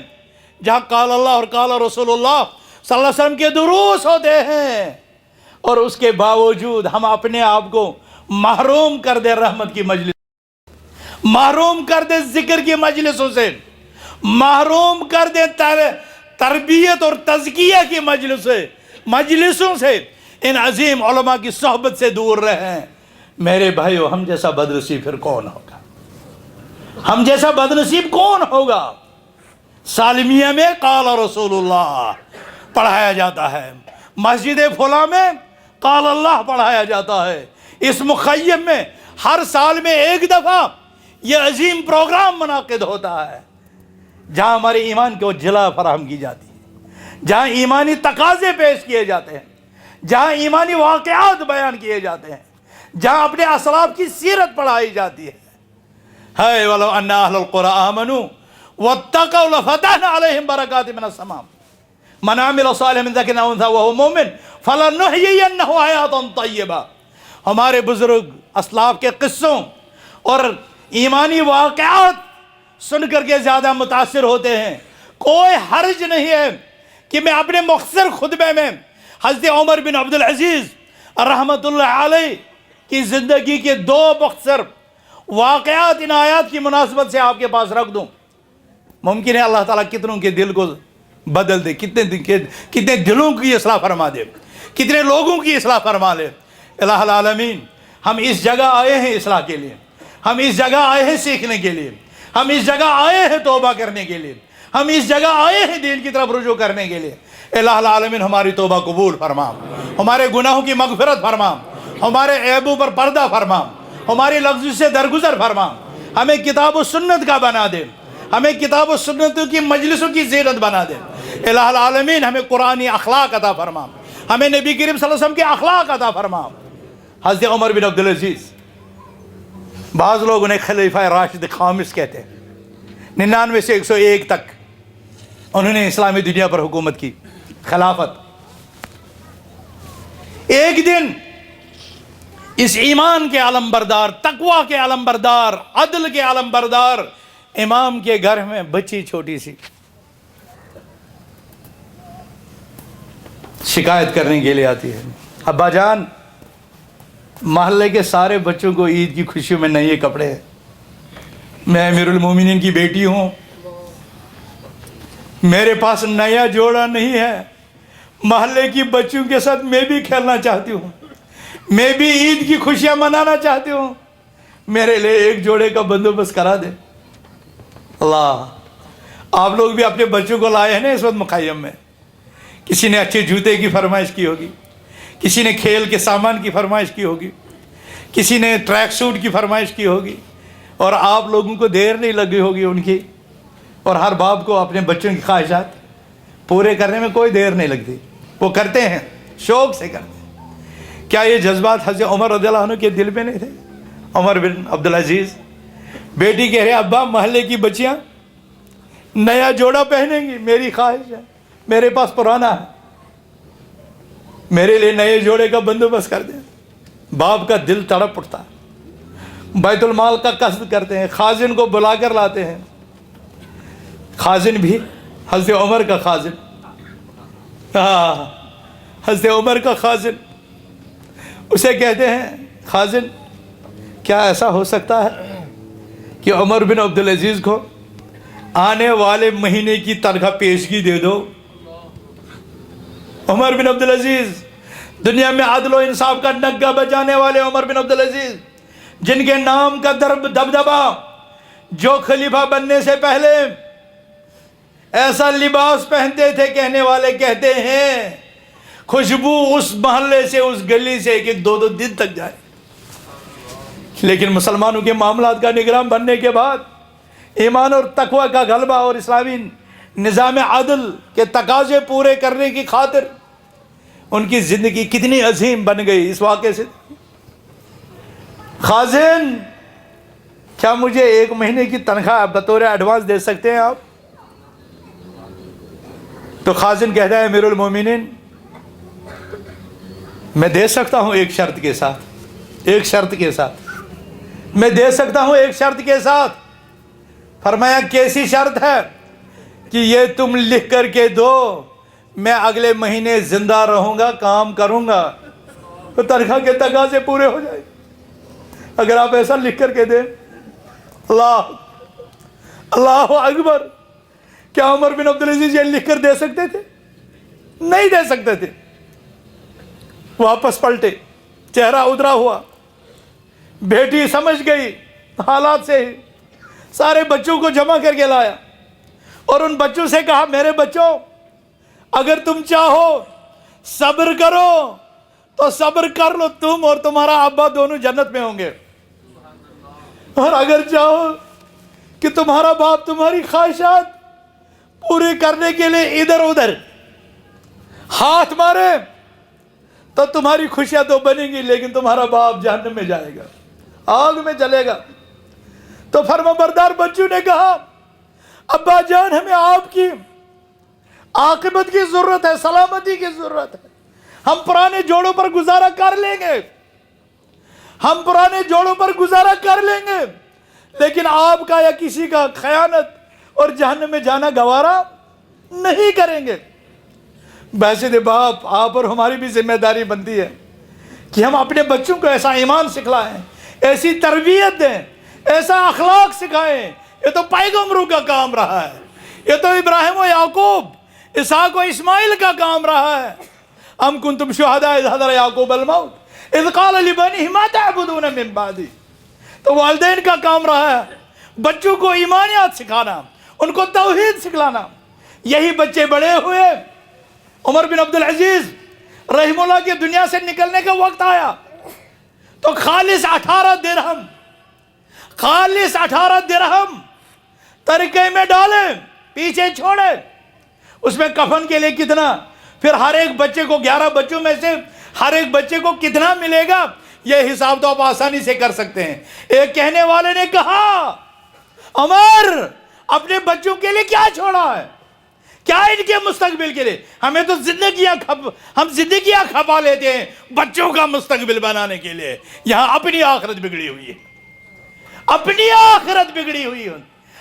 جہاں قال اللہ اور قال رسول اللہ صلی اللہ علیہ وسلم کے دروس ہوتے ہیں، اور اس کے باوجود ہم اپنے آپ کو محروم کر دے رحمت کی مجلس، محروم کر دے ذکر کی مجلسوں سے، محروم کر دے تربیت اور تزکیہ کی مجلسوں سے، ان عظیم علماء کی صحبت سے دور رہیں۔ میرے بھائیو ہم جیسا بدنصیب پھر کون ہوگا؟ ہم جیسا بدنصیب کون ہوگا؟ سالمیہ میں قال رسول اللہ پڑھایا جاتا ہے، مسجد فلاں میں قال اللہ پڑھایا جاتا ہے، اس مخیم میں ہر سال میں ایک دفعہ یہ عظیم پروگرام منعقد ہوتا ہے جہاں ہمارے ایمان کو جلا فراہم کی جاتی ہے، جہاں ایمانی تقاضے پیش کیے جاتے ہیں، جہاں ایمانی واقعات بیان کیے جاتے ہیں، جہاں اپنے اسلاف کی سیرت پڑھائی جاتی ہے۔ ہے وَلَوْ أَنَّ أَهْلَ الْقُرَىٰ آمَنُوا وَاتَّقَوْا لَفَتَحْنَا عَلَيْهِمْ بَرَكَاتٍ مِنَ السَّمَاءِ مَنْ عَمِلَ صَالِحًا مِنْ ذَكَرٍ أَوْ أُنثَىٰ وَهُوَ مُؤْمِنٌ فَلَنُحْيِيَنَّهُ حَيَاةً طَيِّبَةً۔ ہمارے بزرگ اسلاف کے قصوں اور ایمانی واقعات سن کر کے زیادہ متاثر ہوتے ہیں۔ کوئی حرج نہیں ہے کہ میں اپنے مختصر خطبے میں حضرت عمر بن عبدالعزیز رحمت اللہ علیہ کی زندگی کے دو مختصر واقعات ان آیات کی مناسبت سے آپ کے پاس رکھ دوں۔ ممکن ہے اللہ تعالیٰ کتنوں کے دل کو بدل دے، کتنے دلوں کی اصلاح فرما دے، کتنے لوگوں کی اصلاح فرما لے۔ الہ العالمین، ہم اس جگہ آئے ہیں اصلاح کے لیے، ہم اس جگہ آئے ہیں سیکھنے کے لیے، ہم اس جگہ آئے ہیں توبہ کرنے کے لیے، ہم اس جگہ آئے ہیں دین کی طرف رجوع کرنے کے لیے۔ الہ العالمین ہماری توبہ قبول فرما، ہمارے گناہوں کی مغفرت فرما، ہمارے عیبوں پر پردہ فرما، ہماری لفظ سے درگزر فرما، ہمیں کتاب و سنت کا بنا دے، ہمیں کتاب و سنت کی مجلسوں کی زینت بنا دے۔ الہ العالمین ہمیں قرآنی اخلاق عطا فرما، ہمیں نبی کریم صلی اللہ علیہ وسلم کے اخلاق عطا فرما۔ حضرت عمر بن عبدالعزیز، بعض لوگ انہیں خلیفہ راشد خامس کہتے ہیں، 99 سے 101 تک انہوں نے اسلامی دنیا پر حکومت کی، خلافت۔ ایک دن اس ایمان کے علم بردار، تقوی کے علم بردار، عدل کے علم بردار امام کے گھر میں بچی چھوٹی سی شکایت کرنے کے لیے آتی ہے، ابا جان محلے کے سارے بچوں کو عید کی خوشیوں میں نئے کپڑے ہیں، میں امیر المومنین کی بیٹی ہوں، میرے پاس نیا جوڑا نہیں ہے، محلے کی بچوں کے ساتھ میں بھی کھیلنا چاہتی ہوں، میں بھی عید کی خوشیاں منانا چاہتی ہوں، میرے لیے ایک جوڑے کا بندوبست کرا دے۔ اللہ، آپ لوگ بھی اپنے بچوں کو لائے ہیں نا اس وقت مخیم میں، کسی نے اچھے جوتے کی فرمائش کی ہوگی، کسی نے کھیل کے سامان کی فرمائش کی ہوگی، کسی نے ٹریک سوٹ کی فرمائش کی ہوگی، اور آپ لوگوں کو دیر نہیں لگی ہوگی ان کی، اور ہر باپ کو اپنے بچوں کی خواہشات پورے کرنے میں کوئی دیر نہیں لگتی، وہ کرتے ہیں، شوق سے کرتے ہیں۔ کیا یہ جذبات حضرت عمر رضی اللہ عنہ کے دل میں نہیں تھے؟ عمر بن عبدالعزیز، بیٹی کہہ رہے ابا محلے کی بچیاں نیا جوڑا پہنیں گی، میری خواہش ہے، میرے پاس پرانا ہے، میرے لیے نئے جوڑے کا بندوبست کر دیں۔ باپ کا دل تڑپ اٹھتا ہے، بیت المال کا قصد کرتے ہیں، خازن کو بلا کر لاتے ہیں، خازن بھی حضرت عمر کا خازن حضرت عمر کا خازن اسے کہتے ہیں خازن کیا ایسا ہو سکتا ہے کہ عمر بن عبدالعزیز کو آنے والے مہینے کی تنخواہ پیشگی دے دو؟ عمر بن عبدالعزیز دنیا میں عدل و انصاف کا نگہ بجانے والے عمر بن عبدالعزیز، جن کے نام کا دبدبہ جو خلیفہ بننے سے پہلے ایسا لباس پہنتے تھے، کہنے والے کہتے ہیں خوشبو اس محلے سے اس گلی سے کہ 2 دن تک جائے. لیکن مسلمانوں کے معاملات کا نگران بننے کے بعد ایمان اور تقوی کا غلبہ اور اسلامی نظام عدل کے تقاضے پورے کرنے کی خاطر ان کی زندگی کتنی عظیم بن گئی. اس واقعے سے خازن کیا مجھے 1 مہینے کی تنخواہ بطور ایڈوانس دے سکتے ہیں آپ؟ تو خازن کہتا ہے امیر المومنین میں دے سکتا ہوں ایک شرط کے ساتھ، ایک شرط کے ساتھ میں دے سکتا ہوں، ایک شرط کے ساتھ. فرمایا کیسی شرط ہے؟ کہ یہ تم لکھ کر کے دو میں اگلے مہینے زندہ رہوں گا، کام کروں گا تو تنخواہ کے تقاضے پورے ہو جائے. اگر آپ ایسا لکھ کر کے دیں. اللہ اکبر. کیا عمر بن عبدالعزیز یہ لکھ کر دے سکتے تھے؟ نہیں دے سکتے تھے. واپس پلٹے، چہرہ ادھرا ہوا. بیٹی سمجھ گئی حالات سے ہی، سارے بچوں کو جمع کر کے لایا اور ان بچوں سے کہا میرے بچوں اگر تم چاہو صبر کرو تو صبر کر لو، تم اور تمہارا ابا دونوں جنت میں ہوں گے، اور اگر چاہو کہ تمہارا باپ تمہاری خواہشات پوری کرنے کے لیے ادھر ادھر ہاتھ مارے تو تمہاری خوشیاں تو بنیں گی لیکن تمہارا باپ جہنم میں جائے گا، آگ میں جلے گا. تو فرمانبردار بچوں نے کہا ابا جان ہمیں آپ کی عاقبت کی ضرورت ہے، سلامتی کی ضرورت ہے، ہم پرانے جوڑوں پر گزارا کر لیں گے، ہم پرانے جوڑوں پر گزارا کر لیں گے، لیکن آپ کا یا کسی کا خیانت اور جہنم میں جانا گوارا نہیں کریں گے. بحثیت باپ آپ اور ہماری بھی ذمہ داری بنتی ہے کہ ہم اپنے بچوں کو ایسا ایمان سکھلائیں، ایسی تربیت دیں، ایسا اخلاق سکھائیں. یہ تو پیغمبروں کا کام رہا ہے، یہ تو ابراہیم و یعقوب، اسحاق و اسماعیل کا کام رہا ہے. ام کنتم شہداء اذ حضر یعقوب الموت اذ قال لبنیہ ما تعبدون من بعدی. تو والدین کا کام رہا ہے بچوں کو ایمانیات سکھانا، ان کو توحید سکھلانا. یہی بچے بڑے ہوئے، عمر بن عبدالعزیز رحمہ اللہ کی دنیا سے نکلنے کا وقت آیا تو خالص 18 درہم ترکے میں ڈالے، پیچھے چھوڑے. اس میں کفن کے لیے کتنا، پھر ہر ایک بچے کو 11 بچوں میں سے ہر ایک بچے کو کتنا ملے گا، یہ حساب تو آپ آسانی سے کر سکتے ہیں. ایک کہنے والے نے کہا عمر اپنے بچوں کے لیے کیا چھوڑا ہے، کیا ان کے مستقبل کے لیے؟ ہمیں تو ہم زندگیاں کھپا لیتے ہیں بچوں کا مستقبل بنانے کے لیے. یہاں اپنی آخرت بگڑی ہوئی ہے، اپنی آخرت بگڑی ہوئی ہے،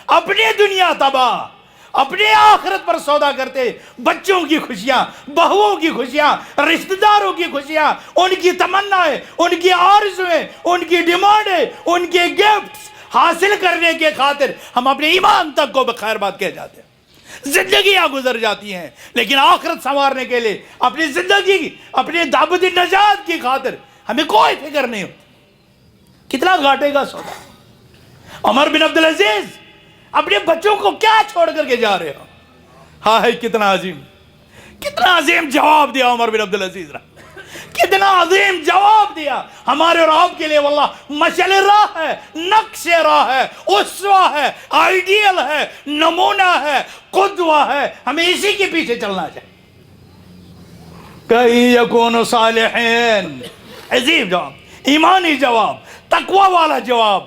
اپنی دنیا تباہ، اپنی آخرت پر سودا کرتے. بچوں کی خوشیاں، بہوؤں کی خوشیاں، رشتہ داروں کی خوشیاں، ان کی تمنائیں، ان کی آرزویں، ان کی ڈیمانڈیں، ان کے گفٹس حاصل کرنے کے خاطر ہم اپنے ایمان تک کو بخیر بات کہہ جاتے ہیں. زندگیاں گزر جاتی ہیں لیکن آخرت سنوارنے کے لیے اپنی زندگی، اپنی دعوت نجات کی خاطر ہمیں کوئی فکر نہیں ہوتی. کتنا گھاٹے کا سودا. عمر بن عبدالعزیز اپنے بچوں کو کیا چھوڑ کر کے جا رہے ہو؟ ہاں ہے کتنا عظیم جواب دیا عمر بن عبدالعزیز نے، کتنا عظیم جواب دیا. ہمارے اور آپ کے لیے واللہ مشعل راہ ہے، نقش راہ ہے، اسوہ ہے، آئیڈیل ہے، نمونہ ہے، قدوہ ہے. ہمیں اسی کے پیچھے چلنا چاہیے. کئی یکون صالحین. عظیم جواب، ایمانی جواب، تقوی والا جواب.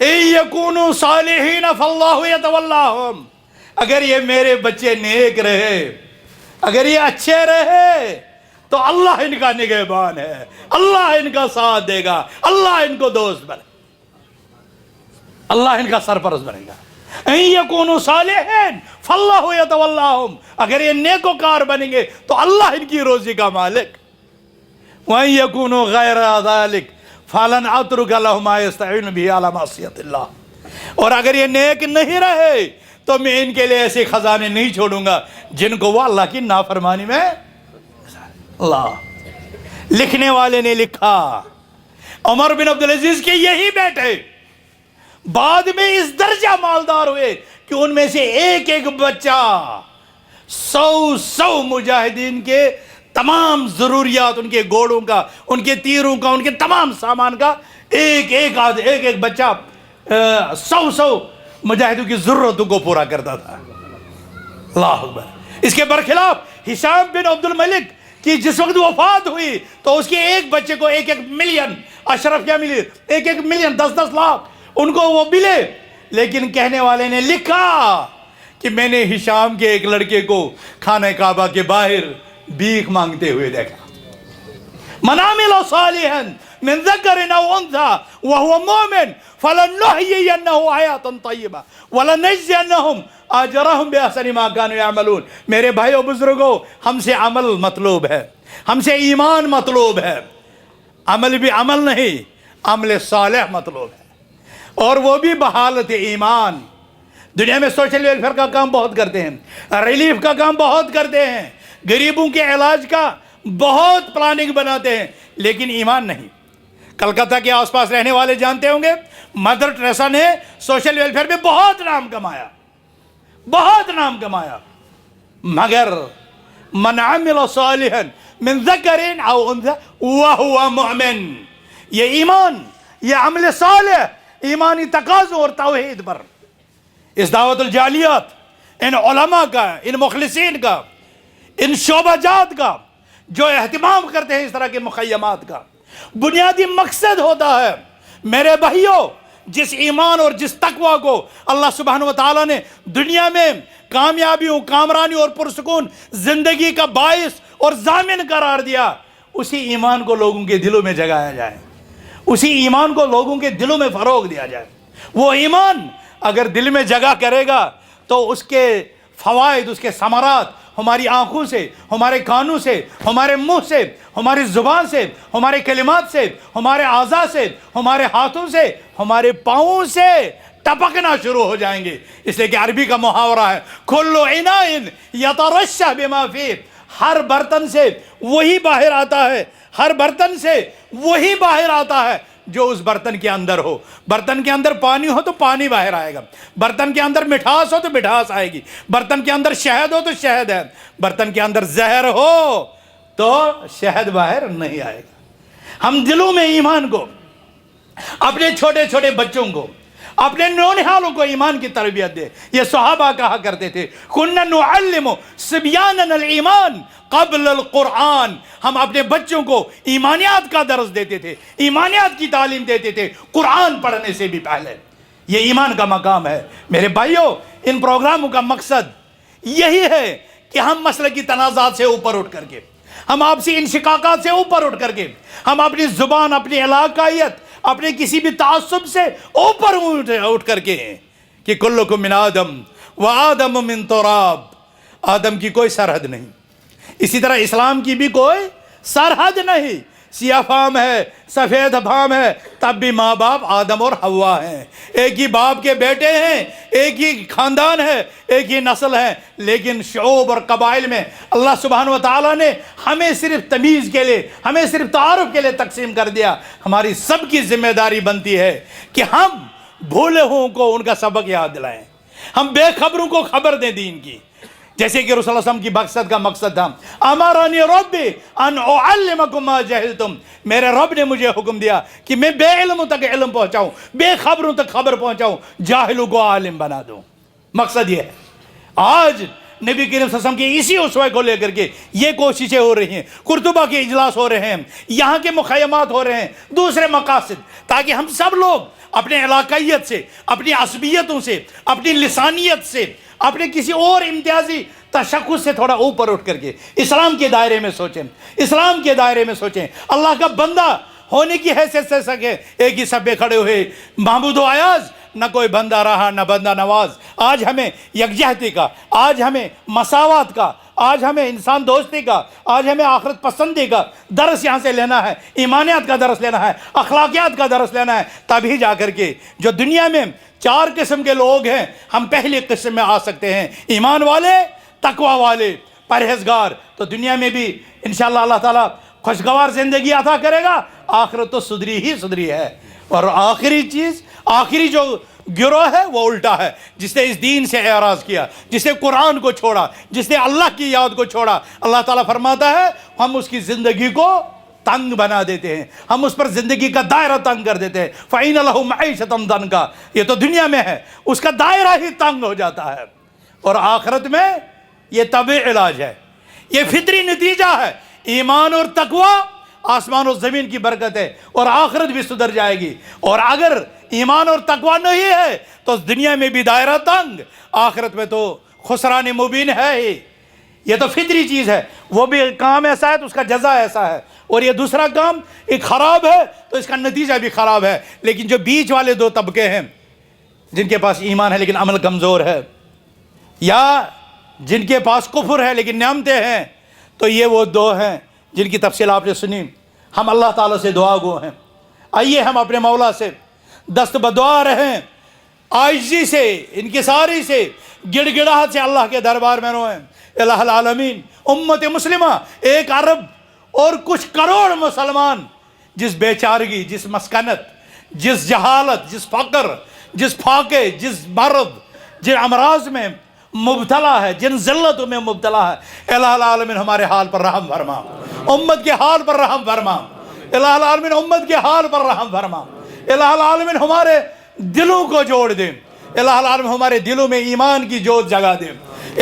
یکونوا صالحین فاللہ یتولاہم. اگر یہ میرے بچے نیک رہے، اگر یہ اچھے رہے تو اللہ ان کا نگہبان ہے، اللہ ان کا ساتھ دے گا، اللہ ان کو دوست بنے، اللہ ان کا سرپرست بنے گا. ان یکونوا صالحین فاللہ یتولاہم، اگر یہ نیکوکار بنیں گے تو اللہ ان کی روزی کا مالک، وَإِن يَكُونُوا غَيْرَ ذَلِكَ فَلَنْ أَتْرُكَ لَهُ مَا يَسْتَعِينُ بِهِ عَلَى مَعْصِيَةِ اللَّهِ، اور اگر یہ نیک نہیں رہے تو میں ان کے لیے ایسے خزانے نہیں چھوڑوں گا جن کو وہ اللہ کی نافرمانی میں۔ اللہ لکھنے والے نے لکھا عمر بن عبدالعزیز کے یہی بیٹے بعد میں اس درجہ مالدار ہوئے کہ ان میں سے ایک ایک بچہ 100 مجاہدین کے تمام ضروریات، ان کے گھوڑوں کا، ان کے تیروں کا، ان کے تمام سامان کا ایک ایک بچہ 100 مجاہدوں کی ضرورتوں کو پورا کرتا تھا۔ اللہ اکبر۔ اس کے برخلاف ہشام بن عبد الملک کی جس وقت وفات ہوئی تو اس کے ایک بچے کو 1 ملین، اشرف کیا ملی 1 ملین 10 لاکھ ان کو وہ ملے، لیکن کہنے والے نے لکھا کہ میں نے ہشام کے ایک لڑکے کو خانہ کعبہ کے باہر بھیک مانگتے ہوئے دیکھا۔ من عمل صالحا من ذکر او انثى وهو مؤمن فلنحيينه حیاة طیبہ ولنجزینهم اجرهم باحسن ما كانوا يعملون۔ میرے بھائیو بزرگوں، ہم سے عمل مطلوب ہے، ہم سے ایمان مطلوب ہے، عمل بھی عمل نہیں، عمل صالح مطلوب ہے، اور وہ بھی بحالت ایمان۔ دنیا میں سوشل ویلفیئر کا کام بہت کرتے ہیں، ریلیف کا کام بہت کرتے ہیں، غریبوں کے علاج کا بہت پلاننگ بناتے ہیں، لیکن ایمان نہیں۔ کلکتہ کے آس پاس رہنے والے جانتے ہوں گے مدر ٹریسا نے سوشل ویلفیئر میں بہت نام کمایا، مگر من عمل صالحا من ذکر او انثى وهو مؤمن، یہ ایمان، یہ عمل صالح ایمانی تقاضوں اور توحید پر، اس دعوت الجالیات، ان علماء کا، ان مخلصین کا، ان شعبہ جات کا جو اہتمام کرتے ہیں اس طرح کے مخیمات کا، بنیادی مقصد ہوتا ہے میرے بھائیوں، جس ایمان اور جس تقوی کو اللہ سبحانہ وتعالیٰ نے دنیا میں کامیابیوں، کامرانی اور پرسکون زندگی کا باعث اور ضامن قرار دیا، اسی ایمان کو لوگوں کے دلوں میں جگایا جائے، اسی ایمان کو لوگوں کے دلوں میں فروغ دیا جائے۔ وہ ایمان اگر دل میں جگہ کرے گا تو اس کے فوائد، اس کے ثمرات ہماری آنکھوں سے، ہمارے کانوں سے، ہمارے منہ سے، ہماری زبان سے، ہمارے کلمات سے، ہمارے اعضاء سے، ہمارے ہاتھوں سے، ہمارے پاؤں سے ٹپکنا شروع ہو جائیں گے۔ اس لیے کہ عربی کا محاورہ ہے کل اناء یترشح بما فیہ، ہر برتن سے وہی باہر آتا ہے، ہر برتن سے وہی باہر آتا ہے جو اس برتن کے اندر ہو۔ برتن کے اندر پانی ہو تو پانی باہر آئے گا، برتن کے اندر مٹھاس ہو تو مٹھاس آئے گی، برتن کے اندر شہد ہو تو شہد ہے، برتن کے اندر زہر ہو تو شہد باہر نہیں آئے گا۔ ہم دلوں میں ایمان کو، اپنے چھوٹے چھوٹے بچوں کو، اپنے نونہالوں کو ایمان کی تربیت دے۔ یہ صحابہ کہا کرتے تھے کُنَّا نُعَلِّمُ صِبْيَانَنَا الْإِيمَانَ قبل القرآن، ہم اپنے بچوں کو ایمانیات کا درس دیتے تھے، ایمانیات کی تعلیم دیتے تھے قرآن پڑھنے سے بھی پہلے۔ یہ ایمان کا مقام ہے میرے بھائیوں۔ ان پروگراموں کا مقصد یہی ہے کہ ہم مسلکی تنازعات سے اوپر اٹھ کر کے، ہم آپسی انشقاقات سے اوپر اٹھ کر کے، ہم اپنی زبان، اپنی علاقائیت، اپنے کسی بھی تعصب سے اوپر اٹھ کر کے ہیں کہ کلکم من آدم و آدم من تراب، آدم کی کوئی سرحد نہیں، اسی طرح اسلام کی بھی کوئی سرحد نہیں۔ سیاہ فام ہے، سفید فام ہے، تب بھی ماں باپ آدم اور حوا ہیں، ایک ہی باپ کے بیٹے ہیں، ایک ہی خاندان ہے، ایک ہی نسل ہے، لیکن شعوب اور قبائل میں اللہ سبحانہ وتعالیٰ نے ہمیں صرف تمیز کے لیے، ہمیں صرف تعارف کے لیے تقسیم کر دیا۔ ہماری سب کی ذمہ داری بنتی ہے کہ ہم بھولے ہوں کو ان کا سبق یاد دلائیں، ہم بے خبروں کو خبر دیں دین کی، جیسے کہ رسول اللہ علیہ وسلم کی مقصد کا مقصد تھا امرنی ربی ان اعلمکم ما جہلتم، میرے رب نے مجھے حکم دیا کہ میں بے علموں تک علم پہنچاؤں، بے خبروں تک خبر پہنچاؤں، جاہلوں کو عالم بنا دوں۔ مقصد یہ ہے۔ آج نبی کریم صلی اللہ علیہ وسلم کی اسی اسوے کو لے کر کے یہ کوششیں ہو رہی ہیں، قرطبہ کے اجلاس ہو رہے ہیں، یہاں کے مخیمات ہو رہے ہیں، دوسرے مقاصد، تاکہ ہم سب لوگ اپنے علاقائیت سے، اپنی عصبیتوں سے، اپنی لسانیت سے، اپنے کسی اور امتیازی تشخص سے تھوڑا اوپر اٹھ کر کے اسلام کے دائرے میں سوچیں، اسلام کے دائرے میں سوچیں، اللہ کا بندہ ہونے کی حیثیت سے سکے۔ ایک ہی صف پہ کھڑے ہوئے محمود و ایاز نہ کوئی بندہ رہا نہ بندہ نواز. آج ہمیں یکجہتی کا، آج ہمیں مساوات کا، آج ہمیں انسان دوستی کا، آج ہمیں آخرت پسندی کا درس یہاں سے لینا ہے، ایمانیات کا درس لینا ہے، اخلاقیات کا درس لینا ہے. تبھی جا کر کے جو دنیا میں 4 قسم کے لوگ ہیں، ہم پہلی قسم میں آ سکتے ہیں. ایمان والے، تقوی والے، پرہیزگار. تو دنیا میں بھی انشاءاللہ اللہ تعالیٰ خوشگوار زندگی عطا کرے گا. آخرت تو صدری ہی صدری ہے. اور آخری چیز، آخری جو گروہ ہے وہ الٹا ہے، جس نے اس دین سے اعراض کیا، جس نے قرآن کو چھوڑا، جس نے اللہ کی یاد کو چھوڑا. اللہ تعالیٰ فرماتا ہے ہم اس کی زندگی کو تنگ بنا دیتے ہیں، ہم اس پر زندگی کا دائرہ تنگ کر دیتے ہیں. فَإِنَّ لَهُ مَعِيشَةً ضَنْكَا. یہ تو دنیا میں ہے، اس کا دائرہ ہی تنگ ہو جاتا ہے. اور آخرت میں یہ طبعی علاج ہے، یہ فطری نتیجہ ہے. ایمان اور تقوی آسمان و زمین کی برکت ہے، اور آخرت بھی سدھر جائے گی. اور اگر ایمان اور تقوی نہیں ہے تو اس دنیا میں بھی دائرہ تنگ، آخرت میں تو خسران مبین ہے ہی. یہ تو فطری چیز ہے، وہ بھی کام ایسا ہے تو اس کا جزا ایسا ہے. اور یہ دوسرا کام ایک خراب ہے تو اس کا نتیجہ بھی خراب ہے. لیکن جو بیچ والے 2 طبقے ہیں، جن کے پاس ایمان ہے لیکن عمل کمزور ہے، یا جن کے پاس کفر ہے لیکن نعمتیں ہیں، تو یہ وہ 2 ہیں جن کی تفصیل آپ نے سنی. ہم اللہ تعالیٰ سے دعا گو ہیں. آئیے ہم اپنے مولا سے دست بدعا رہیں، عاجزی سے، انکساری سے، گڑ گڑاہٹ سے اللہ کے دربار میں روئیں. الہ العالمین، امت مسلمہ 1 ارب اور کچھ کروڑ مسلمان جس بیچارگی، جس مسکنت، جس جہالت، جس فقر، جس فاقے، جس مرض، جن امراض میں مبتلا ہے، جن ذلتوں میں مبتلا ہے، الہ العالمین ہمارے حال پر رحم فرما، امت کے حال پر رحم فرما. الہ العالمین امت کے حال پر رحم فرما. الہ العالمین ہمارے دلوں کو جوڑ دے. الہ العالمین ہمارے دلوں میں ایمان کی جوت جگا دے.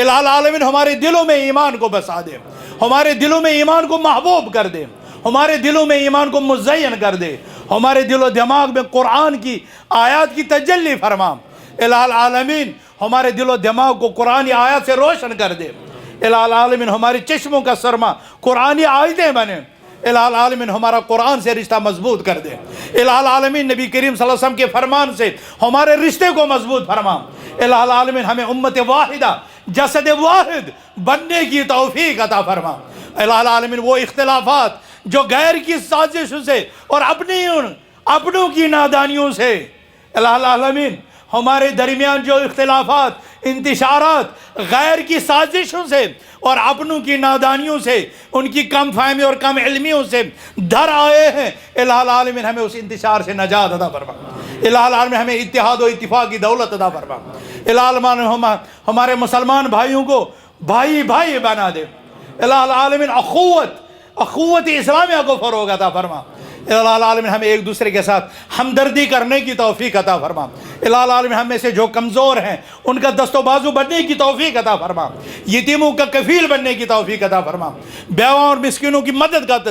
الہ العالمین ہمارے دلوں میں ایمان کو بسا دے، ہمارے دلوں میں ایمان کو محبوب کر دے، ہمارے دلوں میں ایمان کو مزین کر دے، ہمارے دل و دماغ میں قرآن کی آیات کی تجلی فرما. الہ العالمین ہمارے دل و دماغ کو قرآنی آیات سے روشن کر دے. الہ العالمین ہمارے چشموں کا سرما قرآنی آیتیں بنے. الہ العالمین ہمارا قرآن سے رشتہ مضبوط کر دے. الہ العالمین نبی کریم صلی اللہ علیہ وسلم کے فرمان سے ہمارے رشتے کو مضبوط فرما. الہ العالمین ہمیں امت واحدہ، جسد واحد بننے کی توفیق عطا فرما. الہ العالمین وہ اختلافات جو غیر کی سازشوں سے اور اپنوں کی نادانیوں سے، الہ العالمین ہمارے درمیان جو اختلافات، انتشارات غیر کی سازشوں سے اور اپنوں کی نادانیوں سے، ان کی کم فہمی اور کم علمیوں سے دھر آئے ہیں، الہ العالمین ہمیں اس انتشار سے نجات عطا فرما. الہ العالمین ہمیں اتحاد و اتفاق کی دولت عطا فرما. الہ العالمین ہمارے مسلمان بھائیوں کو بھائی بھائی بنا دے. الہ العالمین اخوت اسلامیہ کو فروغ عطا فرما. الہ العالمین ہمیں ایک دوسرے کے ساتھ ہمدردی کرنے کی توفیق عطا فرما. الہ العالمین ہم میں سے جو کمزور ہیں ان کا دست و بازو بننے کی توفیق عطا فرما. یتیموں کا کفیل بننے کی توفیق عطا فرما. بیواؤں اور مسکینوں کی مدد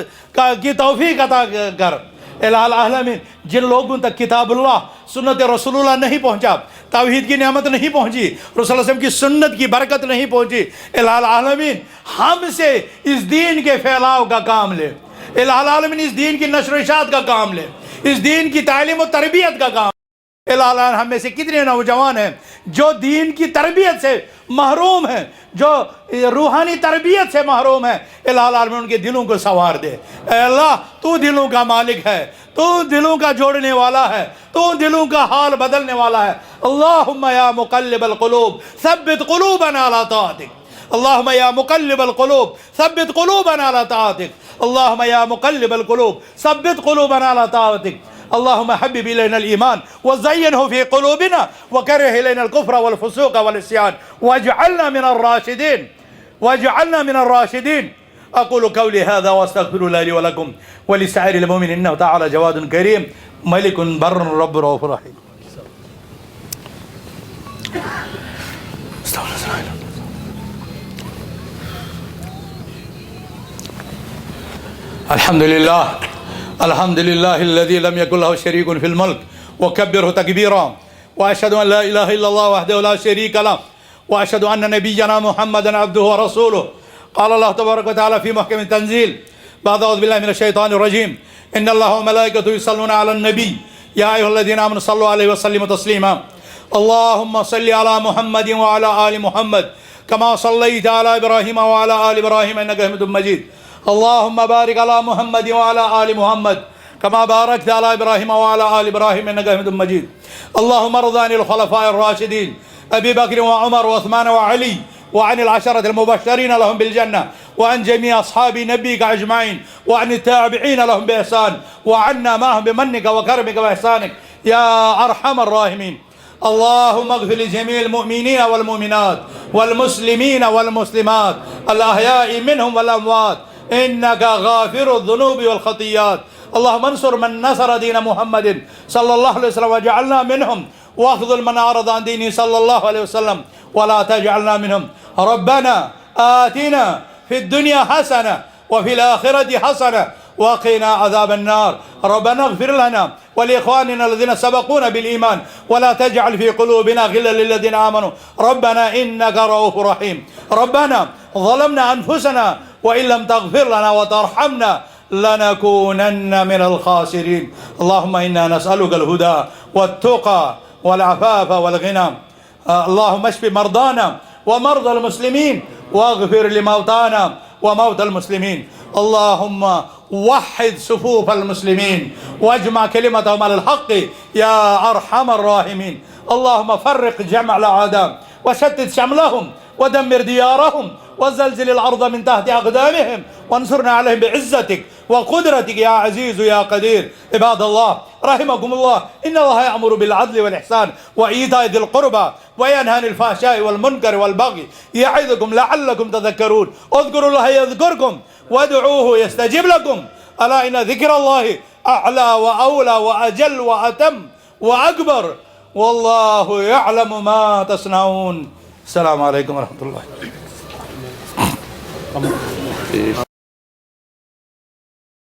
کی توفیق عطا کر. الہ العالمین جن لوگوں تک کتاب اللہ، سنت رسول اللہ نہیں پہنچا، توحید کی نعمت نہیں پہنچی، رسول اللہ علیہ وسلم کی سنت کی برکت نہیں پہنچی، الہ العالمین ہم سے اس دین کے پھیلاؤ کا کام لے. الہ العالمین اس دین کی نشر و اشاعت کا کام لے، اس دین کی تعلیم و تربیت کا کام. الہ العالمین ہم میں سے کتنے نوجوان ہیں جو دین کی تربیت سے محروم ہیں، جو روحانی تربیت سے محروم ہیں، الہ العالمین ان کے دلوں کو سنوار دے. اے اللہ تو دلوں کا مالک ہے، تو دلوں کا جوڑنے والا ہے، تو دلوں کا حال بدلنے والا ہے. اللہم یا مقلب القلوب ثبت قلوبنا علی طاعتک. اللہم یا مقلب القلوب ثبت قلوبنا علی طاعتک. اللہم یا مقلب القلوب ثبت قلوبنا علی طاعتک. اللهم حبب إلينا الإيمان وزينه في قلوبنا وكره إلينا الكفر والفسوق والعصيان واجعلنا من الراشدين. أقول قولي هذا وأستغفر الله لي ولكم ولسائر المؤمنين إنه تعالى جواد كريم ملك بر رب رؤوف رحيم. الحمد لله الذي لم يكن له شريك في الملك وكبره تكبيرا وأشهد أن لا إله إلا الله وحده لا شريك له وأشهد أن نبينا محمدا عبده ورسوله. قال الله تبارك وتعالى في محكم التنزيل بعد أعوذ بالله من الشيطان الرجيم إن الله وملائكته يصلون على النبي يا أيها الذين آمنوا صلوا عليه وسلموا تسليما. اللهم صل على محمد وعلى آل محمد كما صليت على إبراهيم وعلى آل إبراهيم إنك حميد مجيد. اللهم بارك على محمد وعلى آل محمد كما باركت على إبراهيم وعلى آل إبراهيم إنك حميد مجيد. اللهم ارض عن الخلفاء الراشدين أبي بكر وعمر وعثمان وعلي وعن العشرة المبشرين لهم بالجنة وعن جميع أصحاب نبيك أجمعين وعن التابعين لهم بإحسان وعنا معهم بمنك وكرمك وإحسانك يا أرحم الراحمين. اللهم اغفر لجميع المؤمنين والمؤمنات والمسلمين والمسلمات الأحياء منهم والأموات إنك غافر الذنوب والخطيئات. اللهم انصر من نصر دين محمد صلى الله عليه وسلم وجعلنا منهم واخذل من أعرض عن دينه صلى الله عليه وسلم ولا تجعلنا منهم. ربنا آتنا في الدنيا حسنة وفي الآخرة حسنة وقنا عذاب النار. ربنا اغفر لنا ولإخواننا الذين سبقونا بالإيمان ولا تجعل في قلوبنا غلا للذين آمنوا ربنا إنك رؤوف رحيم. ربنا ظلمنا أنفسنا وإن لم تغفر لنا وترحمنا لنكونن من الخاسرين. اللهم إنا نسألك الهدى والتقى والعفاف والغنى. اللهم اشف مرضانا ومرضى المسلمين واغفر لموتانا وموتى المسلمين. اللهم وحد صفوف المسلمين واجمع كلمتهم على الحق يا أرحم الراحمين. اللهم فرق جمع الأعداء وشتت شملهم ودمر ديارهم وزلزل الأرض من تحت أقدامهم وانصرنا عليهم بعزتك وقدرتك يا عزيز يا قدير. عباد الله رحمكم الله، إن الله يأمر بالعدل والإحسان وإيتاء ذي القربى وينهى عن الفحشاء والمنكر والبغي يعظكم لعلكم تذكرون. اذكروا الله يذكركم وادعوه يستجب لكم. ألا إن ذكر الله أعلى وأولى وأجل وأتم وأكبر والله يعلم ما تصنعون. السلام عليكم ورحمة الله.